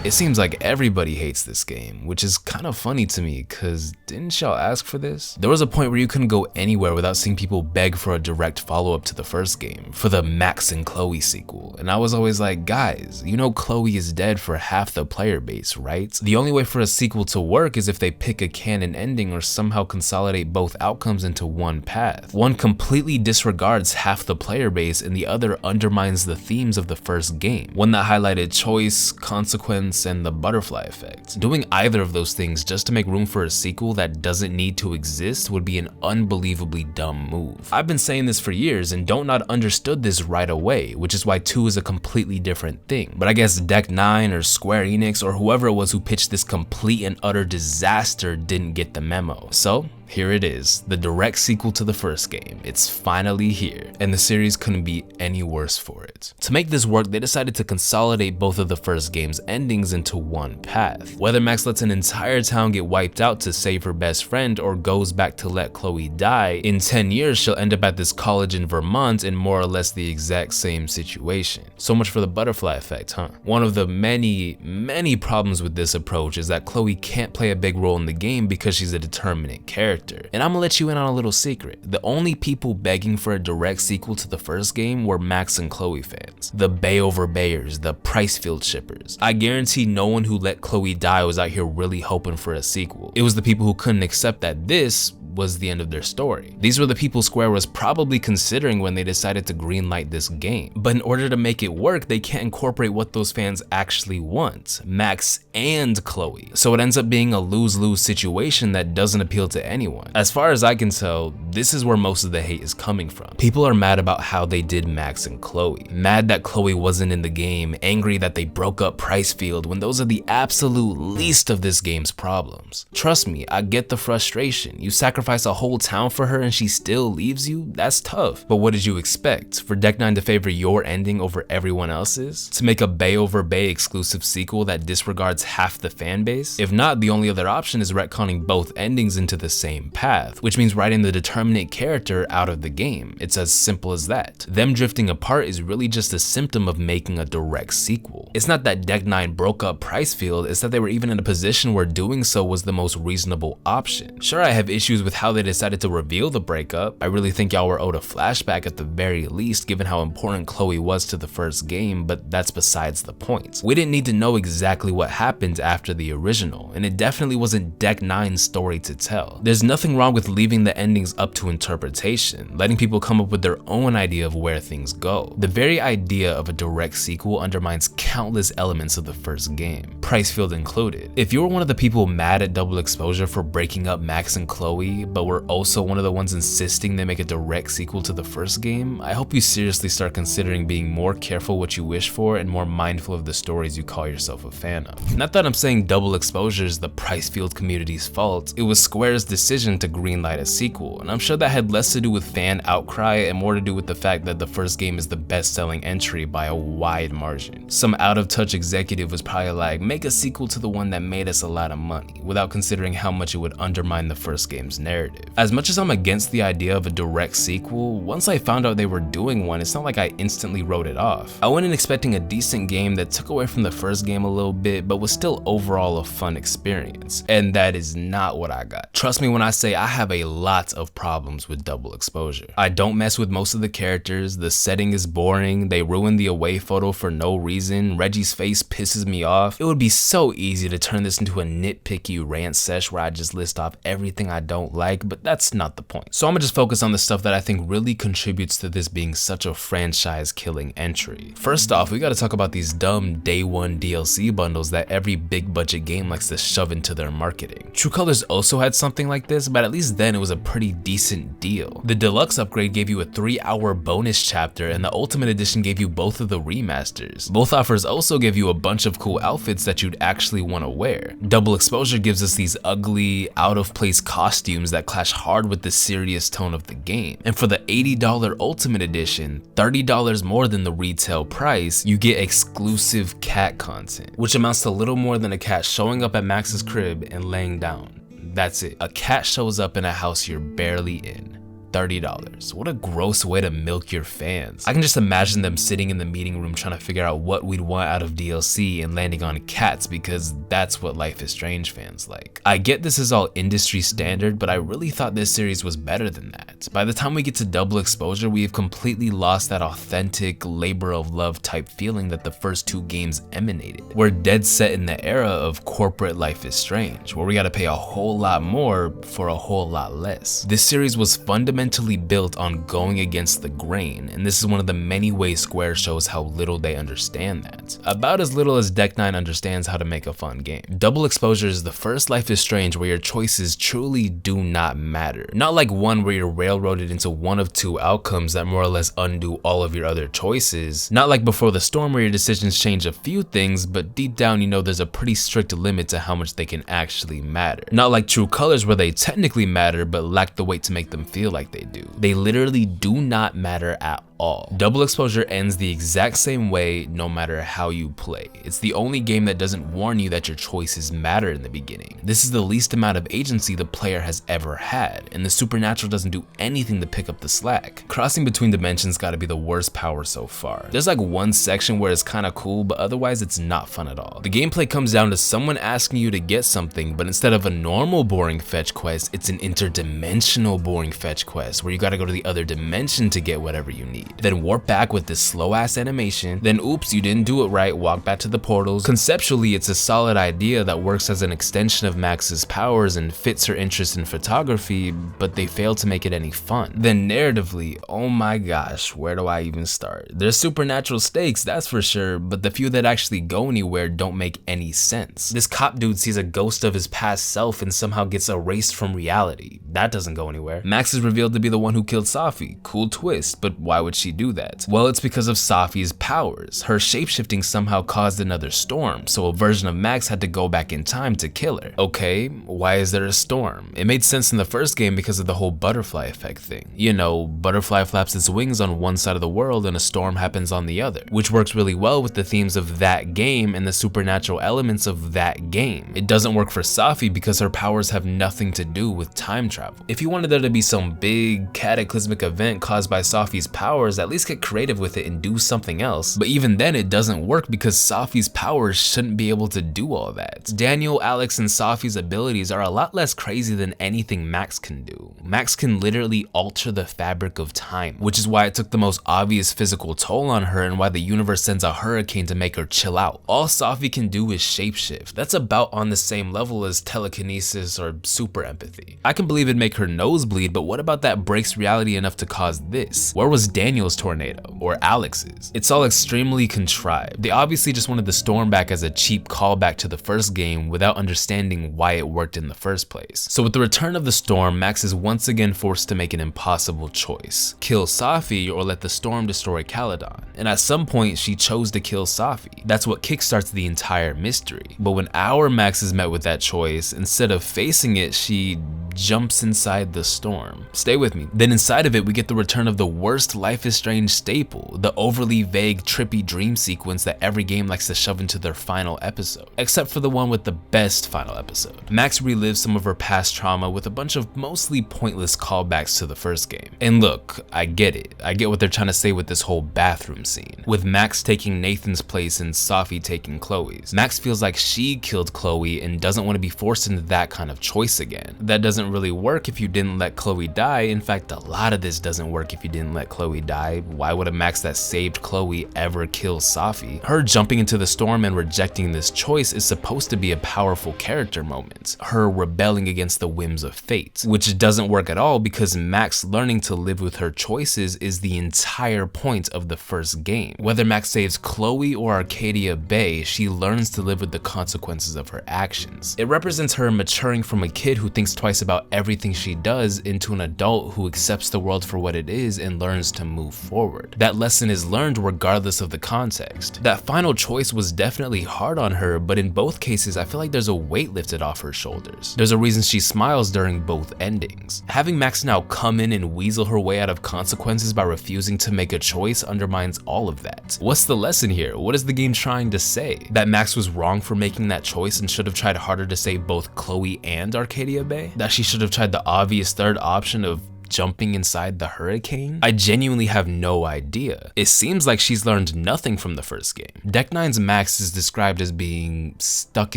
It seems like everybody hates this game, which is kind of funny to me, cause didn't y'all ask for this? There was a point where you couldn't go anywhere without seeing people beg for a direct follow-up to the first game, for the Max and Chloe sequel, and I was always like, guys, you know Chloe is dead for half the player base, right? The only way for a sequel to work is if they pick a canon ending or somehow consolidate both outcomes into one path. One completely disregards half the player base and the other undermines the themes of the first game, one that highlighted choice, consequence, and the butterfly effect. Doing either of those things just to make room for a sequel that doesn't need to exist would be an unbelievably dumb move. I've been saying this for years and Dontnod understood this right away, which is why 2 is a completely different thing. But I guess Decknine or Square Enix or whoever it was who pitched this complete and utter disaster didn't get the memo. So here it is, the direct sequel to the first game. It's finally here, and the series couldn't be any worse for it. To make this work, they decided to consolidate both of the first game's endings into one path. Whether Max lets an entire town get wiped out to save her best friend or goes back to let Chloe die, in 10 years she'll end up at this college in Vermont in more or less the exact same situation. So much for the butterfly effect, huh? One of the many problems with this approach is that Chloe can't play a big role in the game because she's a determinate character. And I'm gonna let you in on a little secret. The only people begging for a direct sequel to the first game were Max and Chloe fans. The Bay over Bayers, the Pricefield shippers. I guarantee no one who let Chloe die was out here really hoping for a sequel. It was the people who couldn't accept that this was the end of their story. These were the people Square was probably considering when they decided to greenlight this game. But in order to make it work, they can't incorporate what those fans actually want, Max and Chloe. So it ends up being a lose-lose situation that doesn't appeal to anyone. As far as I can tell, this is where most of the hate is coming from. People are mad about how they did Max and Chloe, mad that Chloe wasn't in the game, angry that they broke up Pricefield when those are the absolute least of this game's problems. Trust me, I get the frustration. You sacrifice a whole town for her and she still leaves you? That's tough. But what did you expect? For Decknine to favor your ending over everyone else's? To make a Bay over Bay exclusive sequel that disregards half the fan base? If not, the only other option is retconning both endings into the same path, which means writing the determinate character out of the game. It's as simple as that. Them drifting apart is really just a symptom of making a direct sequel. It's not that Decknine broke up Pricefield, it's that they were even in a position where doing so was the most reasonable option. Sure, I have issues with how they decided to reveal the breakup. I really think y'all were owed a flashback at the very least, given how important Chloe was to the first game, but that's besides the point. We didn't need to know exactly what happened after the original, and it definitely wasn't Decknine's story to tell. There's nothing wrong with leaving the endings up to interpretation, letting people come up with their own idea of where things go. The very idea of a direct sequel undermines countless elements of the first game, Pricefield included. If you were one of the people mad at Double Exposure for breaking up Max and Chloe, but were also one of the ones insisting they make a direct sequel to the first game, I hope you seriously start considering being more careful what you wish for and more mindful of the stories you call yourself a fan of. Not that I'm saying Double Exposure is the Pricefield community's fault, it was Square's decision to greenlight a sequel, and I'm sure that had less to do with fan outcry and more to do with the fact that the first game is the best-selling entry by a wide margin. Some out-of-touch executive was probably like, make a sequel to the one that made us a lot of money, without considering how much it would undermine the first game's narrative. As much as I'm against the idea of a direct sequel, once I found out they were doing one, it's not like I instantly wrote it off. I went in expecting a decent game that took away from the first game a little bit, but was still overall a fun experience. And that is not what I got. Trust me when I say I have a lot of problems with Double Exposure. I don't mess with most of the characters, the setting is boring, they ruined the away photo for no reason, Reggie's face pisses me off. It would be so easy to turn this into a nitpicky rant sesh where I just list off everything I don't like, but that's not the point. So I'm gonna just focus on the stuff that I think really contributes to this being such a franchise-killing entry. First off, we gotta talk about these dumb day one DLC bundles that every big budget game likes to shove into their marketing. True Colors also had something like this, but at least then it was a pretty decent deal. The deluxe upgrade gave you a 3-hour bonus chapter, and the ultimate edition gave you both of the remasters. Both offers also give you a bunch of cool outfits that you'd actually want to wear. Double Exposure gives us these ugly, out-of-place costumes that clash hard with the serious tone of the game. And for the $80 ultimate edition, $30 more than the retail price, you get exclusive cat content, which amounts to little more than a cat showing up at Max's crib and laying down. That's it. A cat shows up in a house you're barely in. $30. What a gross way to milk your fans. I can just imagine them sitting in the meeting room trying to figure out what we'd want out of DLC and landing on cats, because that's what Life is Strange fans like. I get this is all industry standard, but I really thought this series was better than that. By the time we get to Double Exposure, we have completely lost that authentic labor of love type feeling that the first 2 games emanated. We're dead set in the era of corporate Life is Strange, where we gotta pay a whole lot more for a whole lot less. This series was fundamentally built on going against the grain, and this is one of the many ways Square shows how little they understand that. About as little as Decknine understands how to make a fun game. Double Exposure is the first Life is Strange where your choices truly do not matter. Not like one where you're railroaded into one of 2 outcomes that more or less undo all of your other choices. Not like Before the Storm where your decisions change a few things, but deep down you know there's a pretty strict limit to how much they can actually matter. Not like True Colors where they technically matter but lack the weight to make them feel like they do. They literally do not matter at all. Double Exposure ends the exact same way no matter how you play. It's the only game that doesn't warn you that your choices matter in the beginning. This is the least amount of agency the player has ever had, and the supernatural doesn't do anything to pick up the slack. Crossing between dimensions gotta be the worst power so far. There's like one section where it's kinda cool, but otherwise it's not fun at all. The gameplay comes down to someone asking you to get something, but instead of a normal boring fetch quest, it's an interdimensional boring fetch quest where you gotta go to the other dimension to get whatever you need. Then warp back with this slow ass animation, then oops, you didn't do it right, walk back to the portals. Conceptually, it's a solid idea that works as an extension of Max's powers and fits her interest in photography, but they fail to make it any fun. Then narratively, oh my gosh, where do I even start? There's supernatural stakes, that's for sure, but the few that actually go anywhere don't make any sense. This cop dude sees a ghost of his past self and somehow gets erased from reality. That doesn't go anywhere. Max is revealed to be the one who killed Safi. Cool twist, but why would she do that? Well, it's because of Safi's powers. Her shapeshifting somehow caused another storm, so a version of Max had to go back in time to kill her. Okay, why is there a storm? It made sense in the first game because of the whole butterfly effect thing. You know, butterfly flaps its wings on one side of the world and a storm happens on the other, which works really well with the themes of that game and the supernatural elements of that game. It doesn't work for Safi because her powers have nothing to do with time travel. If you wanted there to be some big cataclysmic event caused by Safi's powers, at least get creative with it and do something else. But even then it doesn't work because Safi's powers shouldn't be able to do all that. Daniel, Alex, and Safi's abilities are a lot less crazy than anything Max can do. Max can literally alter the fabric of time, which is why it took the most obvious physical toll on her and why the universe sends a hurricane to make her chill out. All Safi can do is shapeshift. That's about on the same level as telekinesis or super empathy. I can believe it'd make her nose bleed, but what about that breaks reality enough to cause this? Where was Daniel's tornado? Or Alex's? It's all extremely contrived. They obviously just wanted the storm back as a cheap callback to the first game without understanding why it worked in the first place. So with the return of the storm, Max is once again forced to make an impossible choice. Kill Safi or let the storm destroy Caledon. And at some point, she chose to kill Safi. That's what kickstarts the entire mystery. But when our Max is met with that choice, instead of facing it, she jumps inside the storm. Stay with me. Then inside of it, we get the return of the worst Life is Strange staple, the overly vague, trippy dream sequence that every game likes to shove into their final episode, except for the one with the best final episode. Max relives some of her past trauma with a bunch of mostly pointless callbacks to the first game. And look, I get it. I get what they're trying to say with this whole bathroom scene, with Max taking Nathan's place and Safi taking Chloe's. Max feels like she killed Chloe and doesn't want to be forced into that kind of choice again. That doesn't doesn't really work if you didn't let Chloe die. In fact, a lot of this doesn't work if you didn't let Chloe die. Why would a Max that saved Chloe ever kill Safi? Her jumping into the storm and rejecting this choice is supposed to be a powerful character moment, her rebelling against the whims of fate, which doesn't work at all because Max learning to live with her choices is the entire point of the first game. Whether Max saves Chloe or Arcadia Bay, she learns to live with the consequences of her actions. It represents her maturing from a kid who thinks twice about everything she does into an adult who accepts the world for what it is and learns to move forward. That lesson is learned regardless of the context. That final choice was definitely hard on her, but in both cases I feel like there's a weight lifted off her shoulders. There's a reason she smiles during both endings. Having Max now come in and weasel her way out of consequences by refusing to make a choice undermines all of that. What's the lesson here? What is the game trying to say? That Max was wrong for making that choice and should have tried harder to save both Chloe and Arcadia Bay? That she should have tried the obvious third option of jumping inside the hurricane? I genuinely have no idea. It seems like she's learned nothing from the first game. Decknine's Max is described as being stuck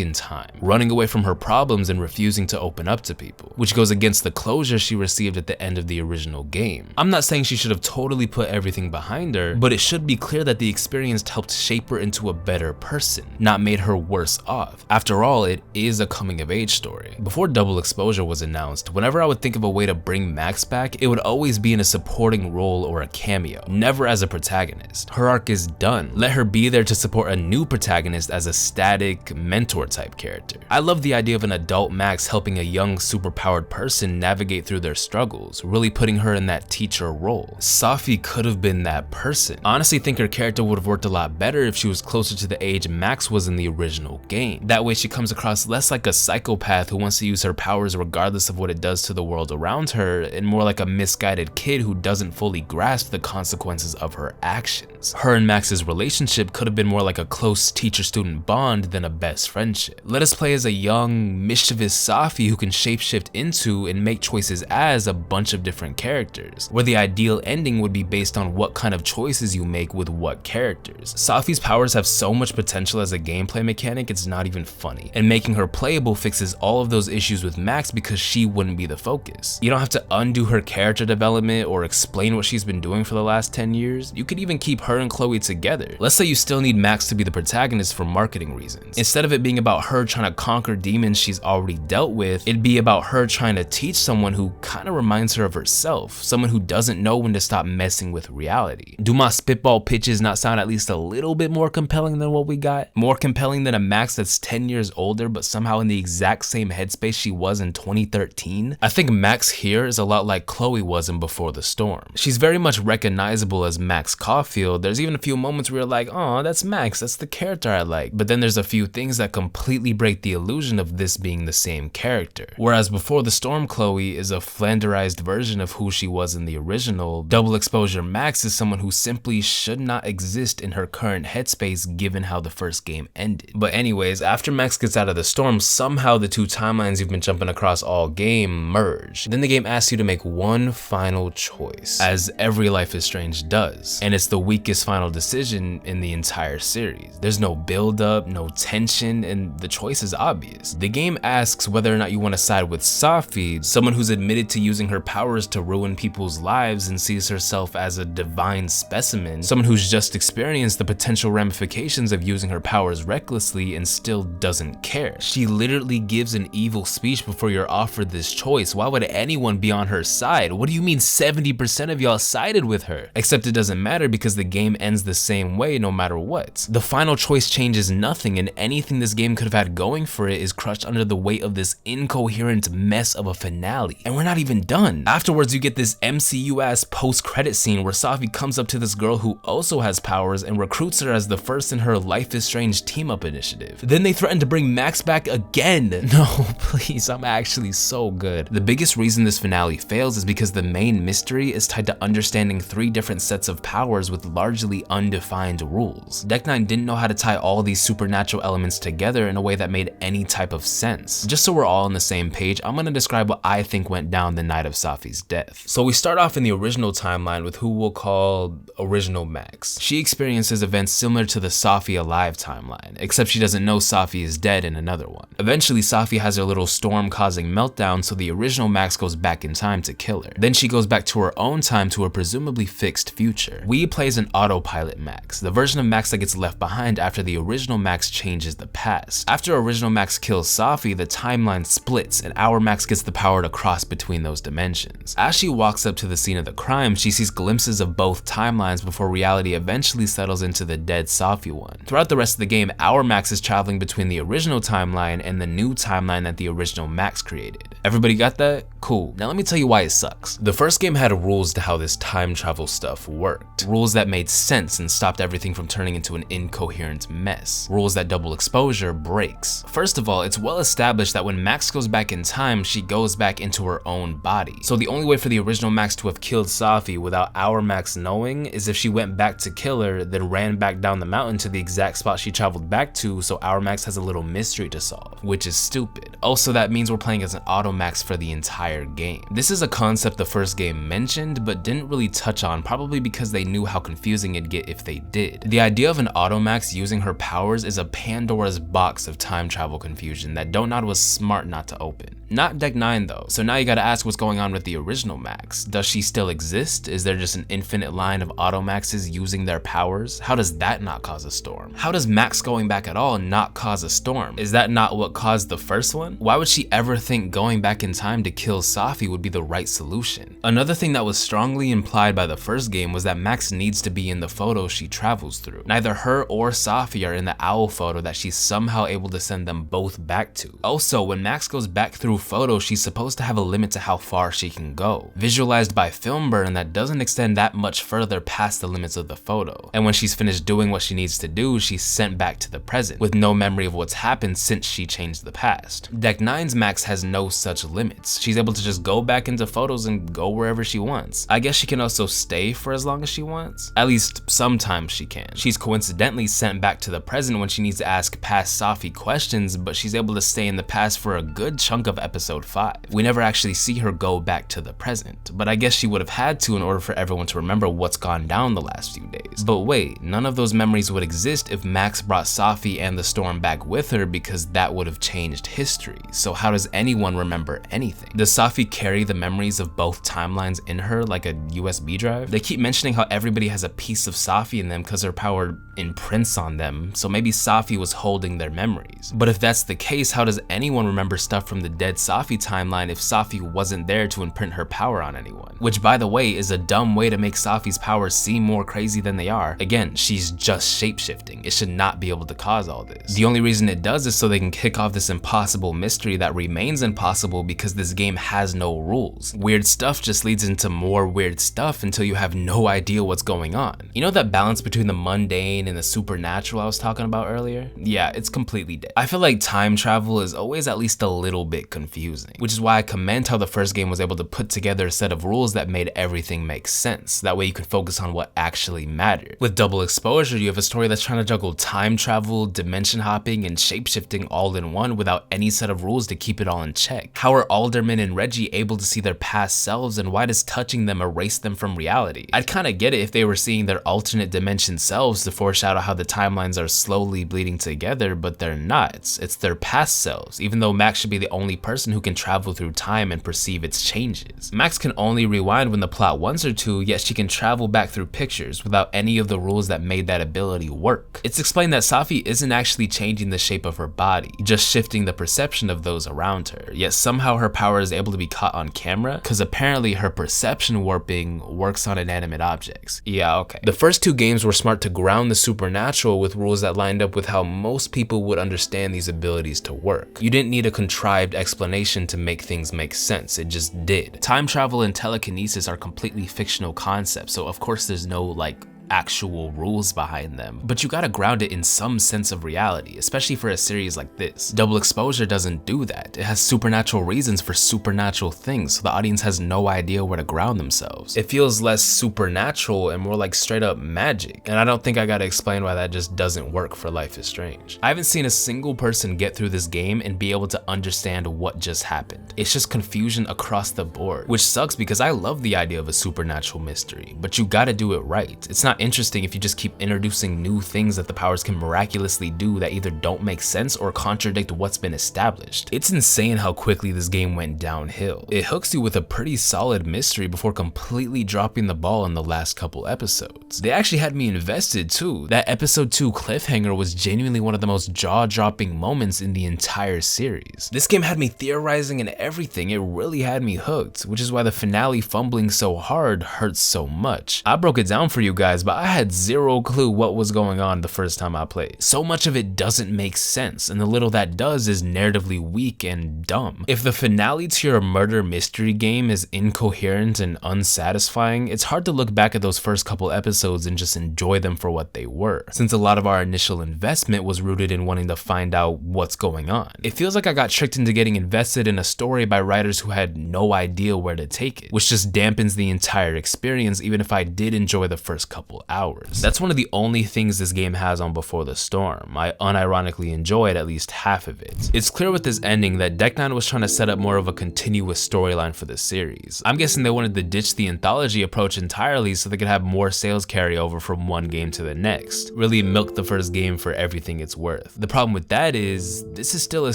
in time, running away from her problems and refusing to open up to people, which goes against the closure she received at the end of the original game. I'm not saying she should have totally put everything behind her, but it should be clear that the experience helped shape her into a better person, not made her worse off. After all, it is a coming of age story. Before Double Exposure was announced, whenever I would think of a way to bring Max back, it would always be in a supporting role or a cameo, never as a protagonist. Her arc is done. Let her be there to support a new protagonist as a static, mentor type character. I love the idea of an adult Max helping a young, superpowered person navigate through their struggles, really putting her in that teacher role. Safi could have been that person. I honestly think her character would have worked a lot better if she was closer to the age Max was in the original game. That way she comes across less like a psychopath who wants to use her powers regardless of what it does to the world around her, and more like a misguided kid who doesn't fully grasp the consequences of her actions. Her and Max's relationship could have been more like a close teacher-student bond than a best friendship. Let us play as a young, mischievous Safi who can shapeshift into and make choices as a bunch of different characters, where the ideal ending would be based on what kind of choices you make with what characters. Safi's powers have so much potential as a gameplay mechanic, it's not even funny, and making her playable fixes all of those issues with Max because she wouldn't be the focus. You don't have to undo her character development or explain what she's been doing for the last 10 years. You could even keep her and Chloe together. Let's say you still need Max to be the protagonist for marketing reasons. Instead of it being about her trying to conquer demons she's already dealt with, it'd be about her trying to teach someone who kind of reminds her of herself, someone who doesn't know when to stop messing with reality. Do my spitball pitches not sound at least a little bit more compelling than what we got? More compelling than a Max that's 10 years older but somehow in the exact same headspace she was in 2013? I think Max here is a lot like Chloe was in Before the Storm. She's very much recognizable as Max Caulfield. There's even a few moments where you're like, oh, that's Max, that's the character I like. But then there's a few things that completely break the illusion of this being the same character. Whereas Before the Storm Chloe is a flanderized version of who she was in the original, Double Exposure Max is someone who simply should not exist in her current headspace given how the first game ended. But anyways, after Max gets out of the storm, somehow the two timelines you've been jumping across all game merge. Then the game asks you to make one final choice, as every Life is Strange does, and it's the weakest final decision in the entire series. There's no build up, no tension, and the choice is obvious. The game asks whether or not you want to side with Safi, someone who's admitted to using her powers to ruin people's lives and sees herself as a divine specimen, someone who's just experienced the potential ramifications of using her powers recklessly and still doesn't care. She literally gives an evil speech before you're offered this choice. Why would anyone be on her side? What do you mean 70% of y'all sided with her? Except it doesn't matter because the game ends the same way no matter what. The final choice changes nothing, and anything this game could have had going for it is crushed under the weight of this incoherent mess of a finale. And we're not even done. Afterwards, you get this MCU-ass post-credit scene where Safi comes up to this girl who also has powers and recruits her as the first in her Life is Strange team-up initiative. Then they threaten to bring Max back again. No, please, I'm actually so good. The biggest reason this finale fails falls is because the main mystery is tied to understanding 3 different sets of powers with largely undefined rules. Decknine didn't know how to tie all these supernatural elements together in a way that made any type of sense. Just so we're all on the same page, I'm gonna describe what I think went down the night of Safi's death. So we start off in the original timeline with who we'll call Original Max. She experiences events similar to the Safi Alive timeline, except she doesn't know Safi is dead in another one. Eventually, Safi has her little storm-causing meltdown, so the original Max goes back in time to kill her. Then she goes back to her own time to a presumably fixed future. We plays an autopilot Max, the version of Max that gets left behind after the original Max changes the past. After original Max kills Safi, the timeline splits and our Max gets the power to cross between those dimensions. As she walks up to the scene of the crime, she sees glimpses of both timelines before reality eventually settles into the dead Safi one. Throughout the rest of the game, our Max is traveling between the original timeline and the new timeline that the original Max created. Everybody got that? Cool. Now let me tell you why it sucks. The first game had rules to how this time travel stuff worked. Rules that made sense and stopped everything from turning into an incoherent mess. Rules that double exposure breaks. First of all, it's well established that when Max goes back in time, she goes back into her own body. So the only way for the original Max to have killed Safi without our Max knowing is if she went back to kill her, then ran back down the mountain to the exact spot she traveled back to, so our Max has a little mystery to solve, which is stupid. Also, that means we're playing as an auto Max for the entire game. This is a concept the first game mentioned, but didn't really touch on, probably because they knew how confusing it'd get if they did. The idea of an auto Max using her powers is a Pandora's box of time travel confusion that Decknine was smart not to open. Not Decknine though, so now you gotta ask what's going on with the original Max. Does she still exist? Is there just an infinite line of auto Maxes using their powers? How does that not cause a storm? How does Max going back at all not cause a storm? Is that not what caused the first one? Why would she ever think going back in time to kill Safi would be the right solution? Another thing that was strongly implied by the first game was that Max needs to be in the photo she travels through. Neither her or Safi are in the owl photo that she's somehow able to send them both back to. Also, when Max goes back through photos, she's supposed to have a limit to how far she can go, visualized by film burn that doesn't extend that much further past the limits of the photo. And when she's finished doing what she needs to do, she's sent back to the present, with no memory of what's happened since she changed the past. Decknine's Max has no such limits. She's able to just go back into photos and go wherever she wants. I guess she can also stay for as long as she wants. At least sometimes she can. She's coincidentally sent back to the present when she needs to ask past Safi questions, but she's able to stay in the past for a good chunk of episode 5. We never actually see her go back to the present, but I guess she would have had to in order for everyone to remember what's gone down the last few days. But wait, none of those memories would exist if Max brought Safi and the storm back with her, because that would have changed history. So how does anyone remember anything? Does Safi carry the memories of both timelines in her like a USB drive? They keep mentioning how everybody has a piece of Safi in them because her power imprints on them, so maybe Safi was holding their memories. But if that's the case, how does anyone remember stuff from the dead Safi timeline if Safi wasn't there to imprint her power on anyone? Which, by the way, is a dumb way to make Safi's powers seem more crazy than they are. Again, she's just shapeshifting. It should not be able to cause all this. The only reason it does is so they can kick off this impossible mystery that remains impossible because this game has no rules. Weird stuff just leads into more weird stuff until you have no idea what's going on. You know that balance between the mundane and the supernatural I was talking about earlier? Yeah, it's completely dead. I feel like time travel is always at least a little bit confusing, which is why I commend how the first game was able to put together a set of rules that made everything make sense. That way you could focus on what actually mattered. With double exposure, you have a story that's trying to juggle time travel, dimension hopping, and shapeshifting all in one without any set of rules to keep it all in check. How are Alderman and Reggie able to see their past selves, and why does touching them erase them from reality? I'd kinda get it if they were seeing their alternate dimension selves to foreshadow how the timelines are slowly bleeding together, but they're not. It's their past selves, even though Max should be the only person who can travel through time and perceive its changes. Max can only rewind when the plot wants her to, yet she can travel back through pictures without any of the rules that made that ability work. It's explained that Safi isn't actually changing the shape of her body, just shifting the perception of those around her, yet somehow her power is able to be caught on camera, because apparently her perception warping works on inanimate objects. Yeah, okay. The first two games were smart to ground the supernatural with rules that lined up with how most people would understand these abilities to work. You didn't need a contrived explanation to make things make sense, it just did. Time travel and telekinesis are completely fictional concepts, so of course there's no, like, actual rules behind them, but you gotta ground it in some sense of reality, especially for a series like this. Double Exposure doesn't do that. It has supernatural reasons for supernatural things, so the audience has no idea where to ground themselves. It feels less supernatural and more like straight up magic, and I don't think I gotta explain why that just doesn't work for Life is Strange. I haven't seen a single person get through this game and be able to understand what just happened. It's just confusion across the board, which sucks because I love the idea of a supernatural mystery, but you gotta do it right. It's not interesting if you just keep introducing new things that the powers can miraculously do that either don't make sense or contradict what's been established. It's insane how quickly this game went downhill. It hooks you with a pretty solid mystery before completely dropping the ball in the last couple episodes. They actually had me invested too. That episode 2 cliffhanger was genuinely one of the most jaw-dropping moments in the entire series. This game had me theorizing and everything. It really had me hooked, which is why the finale fumbling so hard hurts so much. I broke it down for you guys, but I had zero clue what was going on the first time I played. So much of it doesn't make sense, and the little that does is narratively weak and dumb. If the finale to your murder mystery game is incoherent and unsatisfying, it's hard to look back at those first couple episodes and just enjoy them for what they were, since a lot of our initial investment was rooted in wanting to find out what's going on. It feels like I got tricked into getting invested in a story by writers who had no idea where to take it, which just dampens the entire experience even if I did enjoy the first couple hours. That's one of the only things this game has on Before the Storm. I unironically enjoyed at least half of it. It's clear with this ending that Decknine was trying to set up more of a continuous storyline for the series. I'm guessing they wanted to ditch the anthology approach entirely so they could have more sales carryover from one game to the next. Really milk the first game for everything it's worth. The problem with that is, this is still a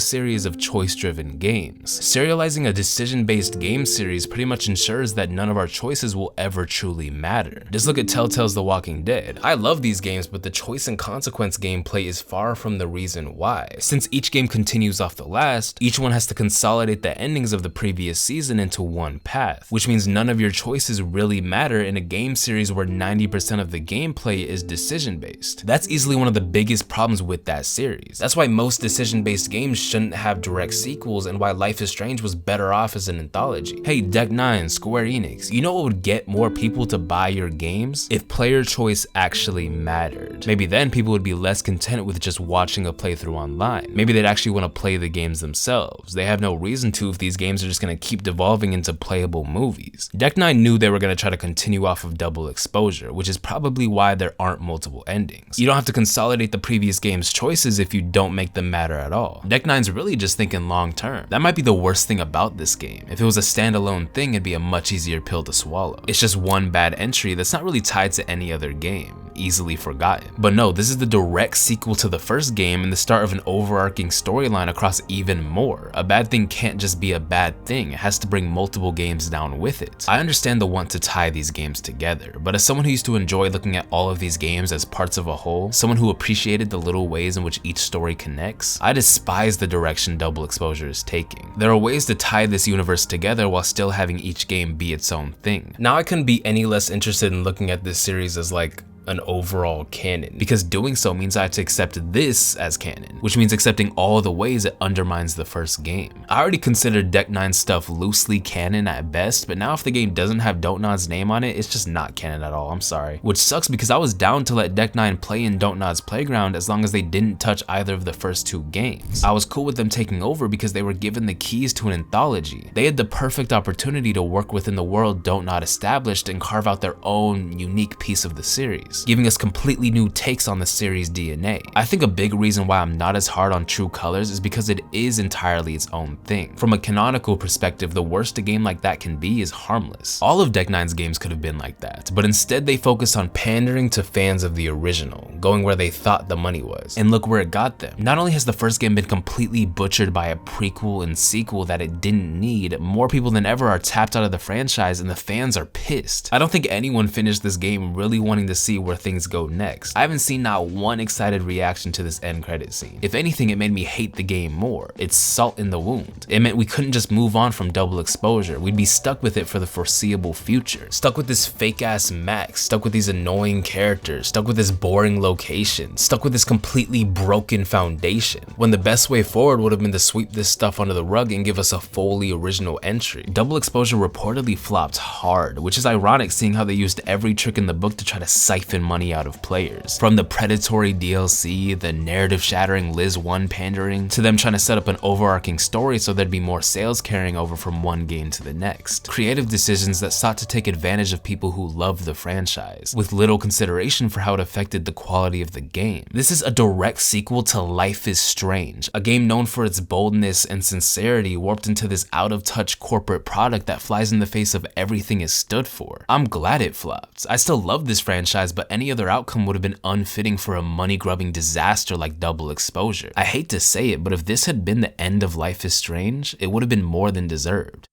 series of choice-driven games. Serializing a decision-based game series pretty much ensures that none of our choices will ever truly matter. Just look at Telltale's The Walking Dead. I love these games, but the choice and consequence gameplay is far from the reason why. Since each game continues off the last, each one has to consolidate the endings of the previous season into one path, which means none of your choices really matter in a game series where 90% of the gameplay is decision-based. That's easily one of the biggest problems with that series. That's why most decision-based games shouldn't have direct sequels and why Life is Strange was better off as an anthology. Hey, Decknine, Square Enix, you know what would get more people to buy your games? If player choice actually mattered. Maybe then people would be less content with just watching a playthrough online. Maybe they'd actually want to play the games themselves. They have no reason to if these games are just going to keep devolving into playable movies. Decknine knew they were going to try to continue off of Double Exposure, which is probably why there aren't multiple endings. You don't have to consolidate the previous game's choices if you don't make them matter at all. Decknine's really just thinking long term. That might be the worst thing about this game. If it was a standalone thing, it'd be a much easier pill to swallow. It's just one bad entry that's not really tied to any other game, easily forgotten. But no, this is the direct sequel to the first game and the start of an overarching storyline across even more. A bad thing can't just be a bad thing, it has to bring multiple games down with it. I understand the want to tie these games together, but as someone who used to enjoy looking at all of these games as parts of a whole, someone who appreciated the little ways in which each story connects, I despise the direction Double Exposure is taking. There are ways to tie this universe together while still having each game be its own thing. Now I couldn't be any less interested in looking at this series as like an overall canon, because doing so means I have to accept this as canon, which means accepting all the ways it undermines the first game. I already considered Decknine's stuff loosely canon at best, but now if the game doesn't have Dontnod's name on it, it's just not canon at all, I'm sorry. Which sucks because I was down to let Decknine play in Dontnod's playground as long as they didn't touch either of the first two games. I was cool with them taking over because they were given the keys to an anthology. They had the perfect opportunity to work within the world Dontnod established and carve out their own unique piece of the series, giving us completely new takes on the series' DNA. I think a big reason why I'm not as hard on True Colors is because it is entirely its own thing. From a canonical perspective, the worst a game like that can be is harmless. All of Decknine's games could have been like that, but instead they focused on pandering to fans of the original, going where they thought the money was. And look where it got them. Not only has the first game been completely butchered by a prequel and sequel that it didn't need, more people than ever are tapped out of the franchise and the fans are pissed. I don't think anyone finished this game really wanting to see where things go next. I haven't seen not one excited reaction to this end credit scene. If anything, it made me hate the game more. It's salt in the wound. It meant we couldn't just move on from Double Exposure. We'd be stuck with it for the foreseeable future. Stuck with this fake ass Max, stuck with these annoying characters, stuck with this boring location, stuck with this completely broken foundation, when the best way forward would have been to sweep this stuff under the rug and give us a fully original entry. Double Exposure reportedly flopped hard, which is ironic seeing how they used every trick in the book to try to siphon siphon money out of players. From the predatory DLC, the narrative-shattering Liz 1 pandering, to them trying to set up an overarching story so there'd be more sales carrying over from one game to the next. Creative decisions that sought to take advantage of people who loved the franchise, with little consideration for how it affected the quality of the game. This is a direct sequel to Life is Strange, a game known for its boldness and sincerity warped into this out-of-touch corporate product that flies in the face of everything it stood for. I'm glad it flopped. I still love this franchise, but any other outcome would have been unfitting for a money-grubbing disaster like Double Exposure. I hate to say it, but if this had been the end of Life is Strange, it would have been more than deserved.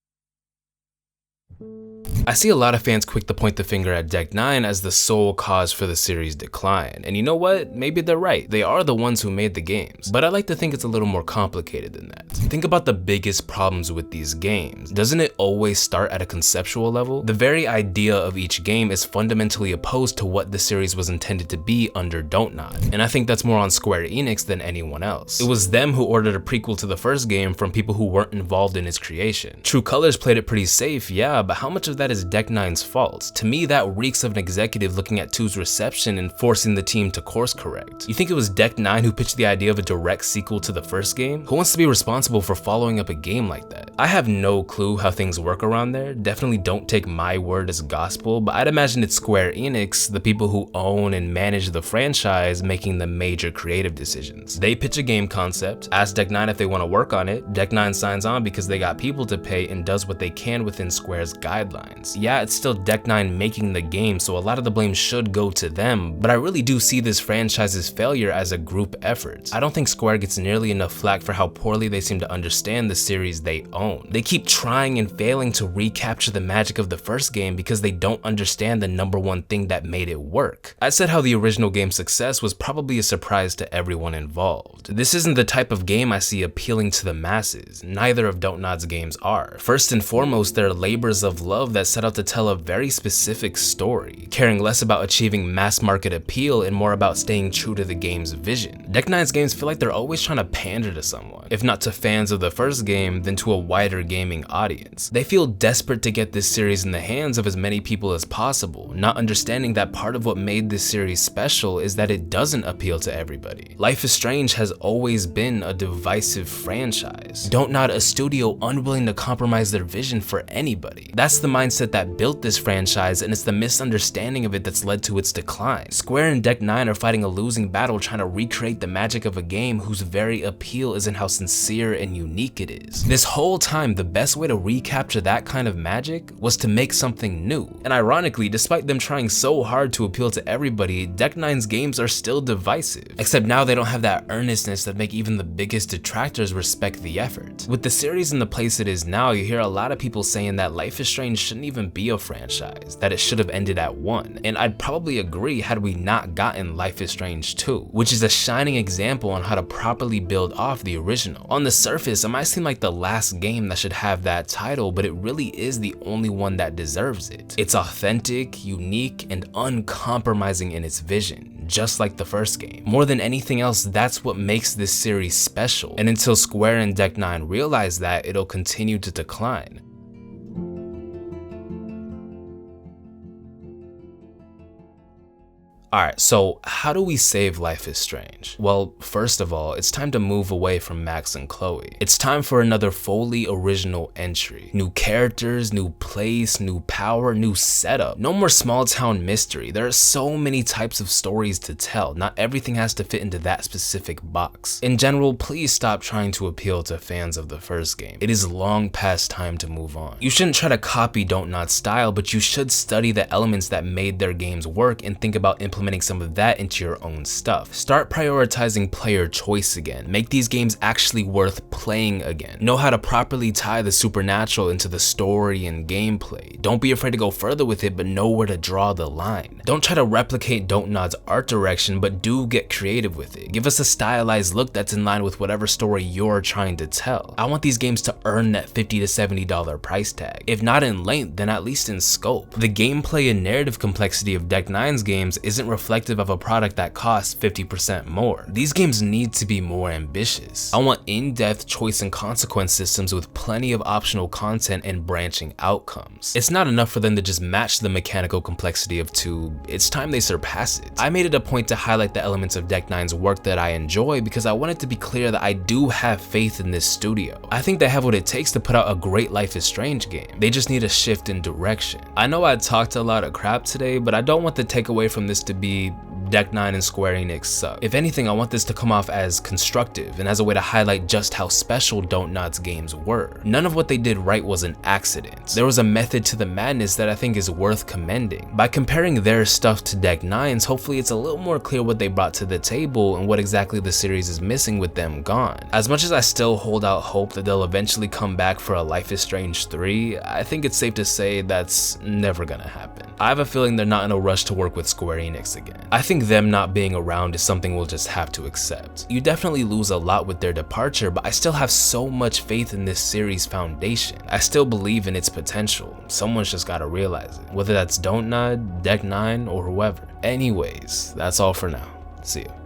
I see a lot of fans quick to point the finger at Decknine as the sole cause for the series' decline, and you know what? Maybe they're right. They are the ones who made the games, but I like to think it's a little more complicated than that. Think about the biggest problems with these games. Doesn't it always start at a conceptual level? The very idea of each game is fundamentally opposed to what the series was intended to be under Don't Nod, and I think that's more on Square Enix than anyone else. It was them who ordered a prequel to the first game from people who weren't involved in its creation. True Colors played it pretty safe, yeah, but how much of that is Decknine's fault? To me, that reeks of an executive looking at 2's reception and forcing the team to course correct. You think it was Decknine who pitched the idea of a direct sequel to the first game? Who wants to be responsible for following up a game like that? I have no clue how things work around there. Definitely don't take my word as gospel, but I'd imagine it's Square Enix, the people who own and manage the franchise, making the major creative decisions. They pitch a game concept, ask Decknine if they want to work on it, Decknine signs on because they got people to pay and does what they can within Square's guidelines. Yeah, it's still Decknine making the game, so a lot of the blame should go to them, but I really do see this franchise's failure as a group effort. I don't think Square gets nearly enough flack for how poorly they seem to understand the series they own. They keep trying and failing to recapture the magic of the first game because they don't understand the #1 thing that made it work. I said how the original game's success was probably a surprise to everyone involved. This isn't the type of game I see appealing to the masses. Neither of Don't Nod's games are. First and foremost, they're labors of love that set out to tell a very specific story, caring less about achieving mass market appeal and more about staying true to the game's vision. Decknine's games feel like they're always trying to pander to someone, if not to fans of the first game, then to a wider gaming audience. They feel desperate to get this series in the hands of as many people as possible, not understanding that part of what made this series special is that it doesn't appeal to everybody. Life is Strange has always been a divisive franchise. Don't Nod, a studio unwilling to compromise their vision for anybody. That's the mindset that built this franchise, and it's the misunderstanding of it that's led to its decline. Square and Decknine are fighting a losing battle trying to recreate the magic of a game whose very appeal is in how sincere and unique it is. This whole time, the best way to recapture that kind of magic was to make something new. And ironically, despite them trying so hard to appeal to everybody, Decknine's games are still divisive. Except now they don't have that earnestness that make even the biggest detractors respect the effort. With the series in the place it is now, you hear a lot of people saying that Life is Strange shouldn't even be a franchise, that it should have ended at 1. And I'd probably agree had we not gotten Life is Strange 2, which is a shining example on how to properly build off the original. On the surface, it might seem like the last game that should have that title, but it really is the only one that deserves it. It's authentic, unique, and uncompromising in its vision, just like the first game. More than anything else, that's what makes this series special, and until Square and Decknine realize that, it'll continue to decline. Alright, so how do we save Life is Strange? Well, first of all, it's time to move away from Max and Chloe. It's time for another fully original entry. New characters, new place, new power, new setup. No more small town mystery. There are so many types of stories to tell. Not everything has to fit into that specific box. In general, please stop trying to appeal to fans of the first game. It is long past time to move on. You shouldn't try to copy Don't Nod's style, but you should study the elements that made their games work and think about implementing some of that into your own stuff. Start prioritizing player choice again. Make these games actually worth playing again. Know how to properly tie the supernatural into the story and gameplay. Don't be afraid to go further with it, but know where to draw the line. Don't try to replicate Don't Nod's art direction, but do get creative with it. Give us a stylized look that's in line with whatever story you're trying to tell. I want these games to earn that $50 to $70 price tag. If not in length, then at least in scope. The gameplay and narrative complexity of Decknine's games isn't reflective of a product that costs 50% more. These games need to be more ambitious. I want in-depth choice and consequence systems with plenty of optional content and branching outcomes. It's not enough for them to just match the mechanical complexity of 2, it's time they surpass it. I made it a point to highlight the elements of Decknine's work that I enjoy because I want it to be clear that I do have faith in this studio. I think they have what it takes to put out a great Life is Strange game. They just need a shift in direction. I know I talked a lot of crap today, but I don't want the takeaway from this to be Decknine and Square Enix suck. If anything, I want this to come off as constructive and as a way to highlight just how special Dontnod's games were. None of what they did right was an accident. There was a method to the madness that I think is worth commending. By comparing their stuff to Decknine's, hopefully it's a little more clear what they brought to the table and what exactly the series is missing with them gone. As much as I still hold out hope that they'll eventually come back for a Life is Strange 3, I think it's safe to say that's never gonna happen. I have a feeling they're not in a rush to work with Square Enix again. I think them not being around is something we'll just have to accept. You definitely lose a lot with their departure, but I still have so much faith in this series' foundation. I still believe in its potential. Someone's just gotta realize it, whether that's Dontnod, Decknine, or whoever. Anyways, that's all for now. See ya.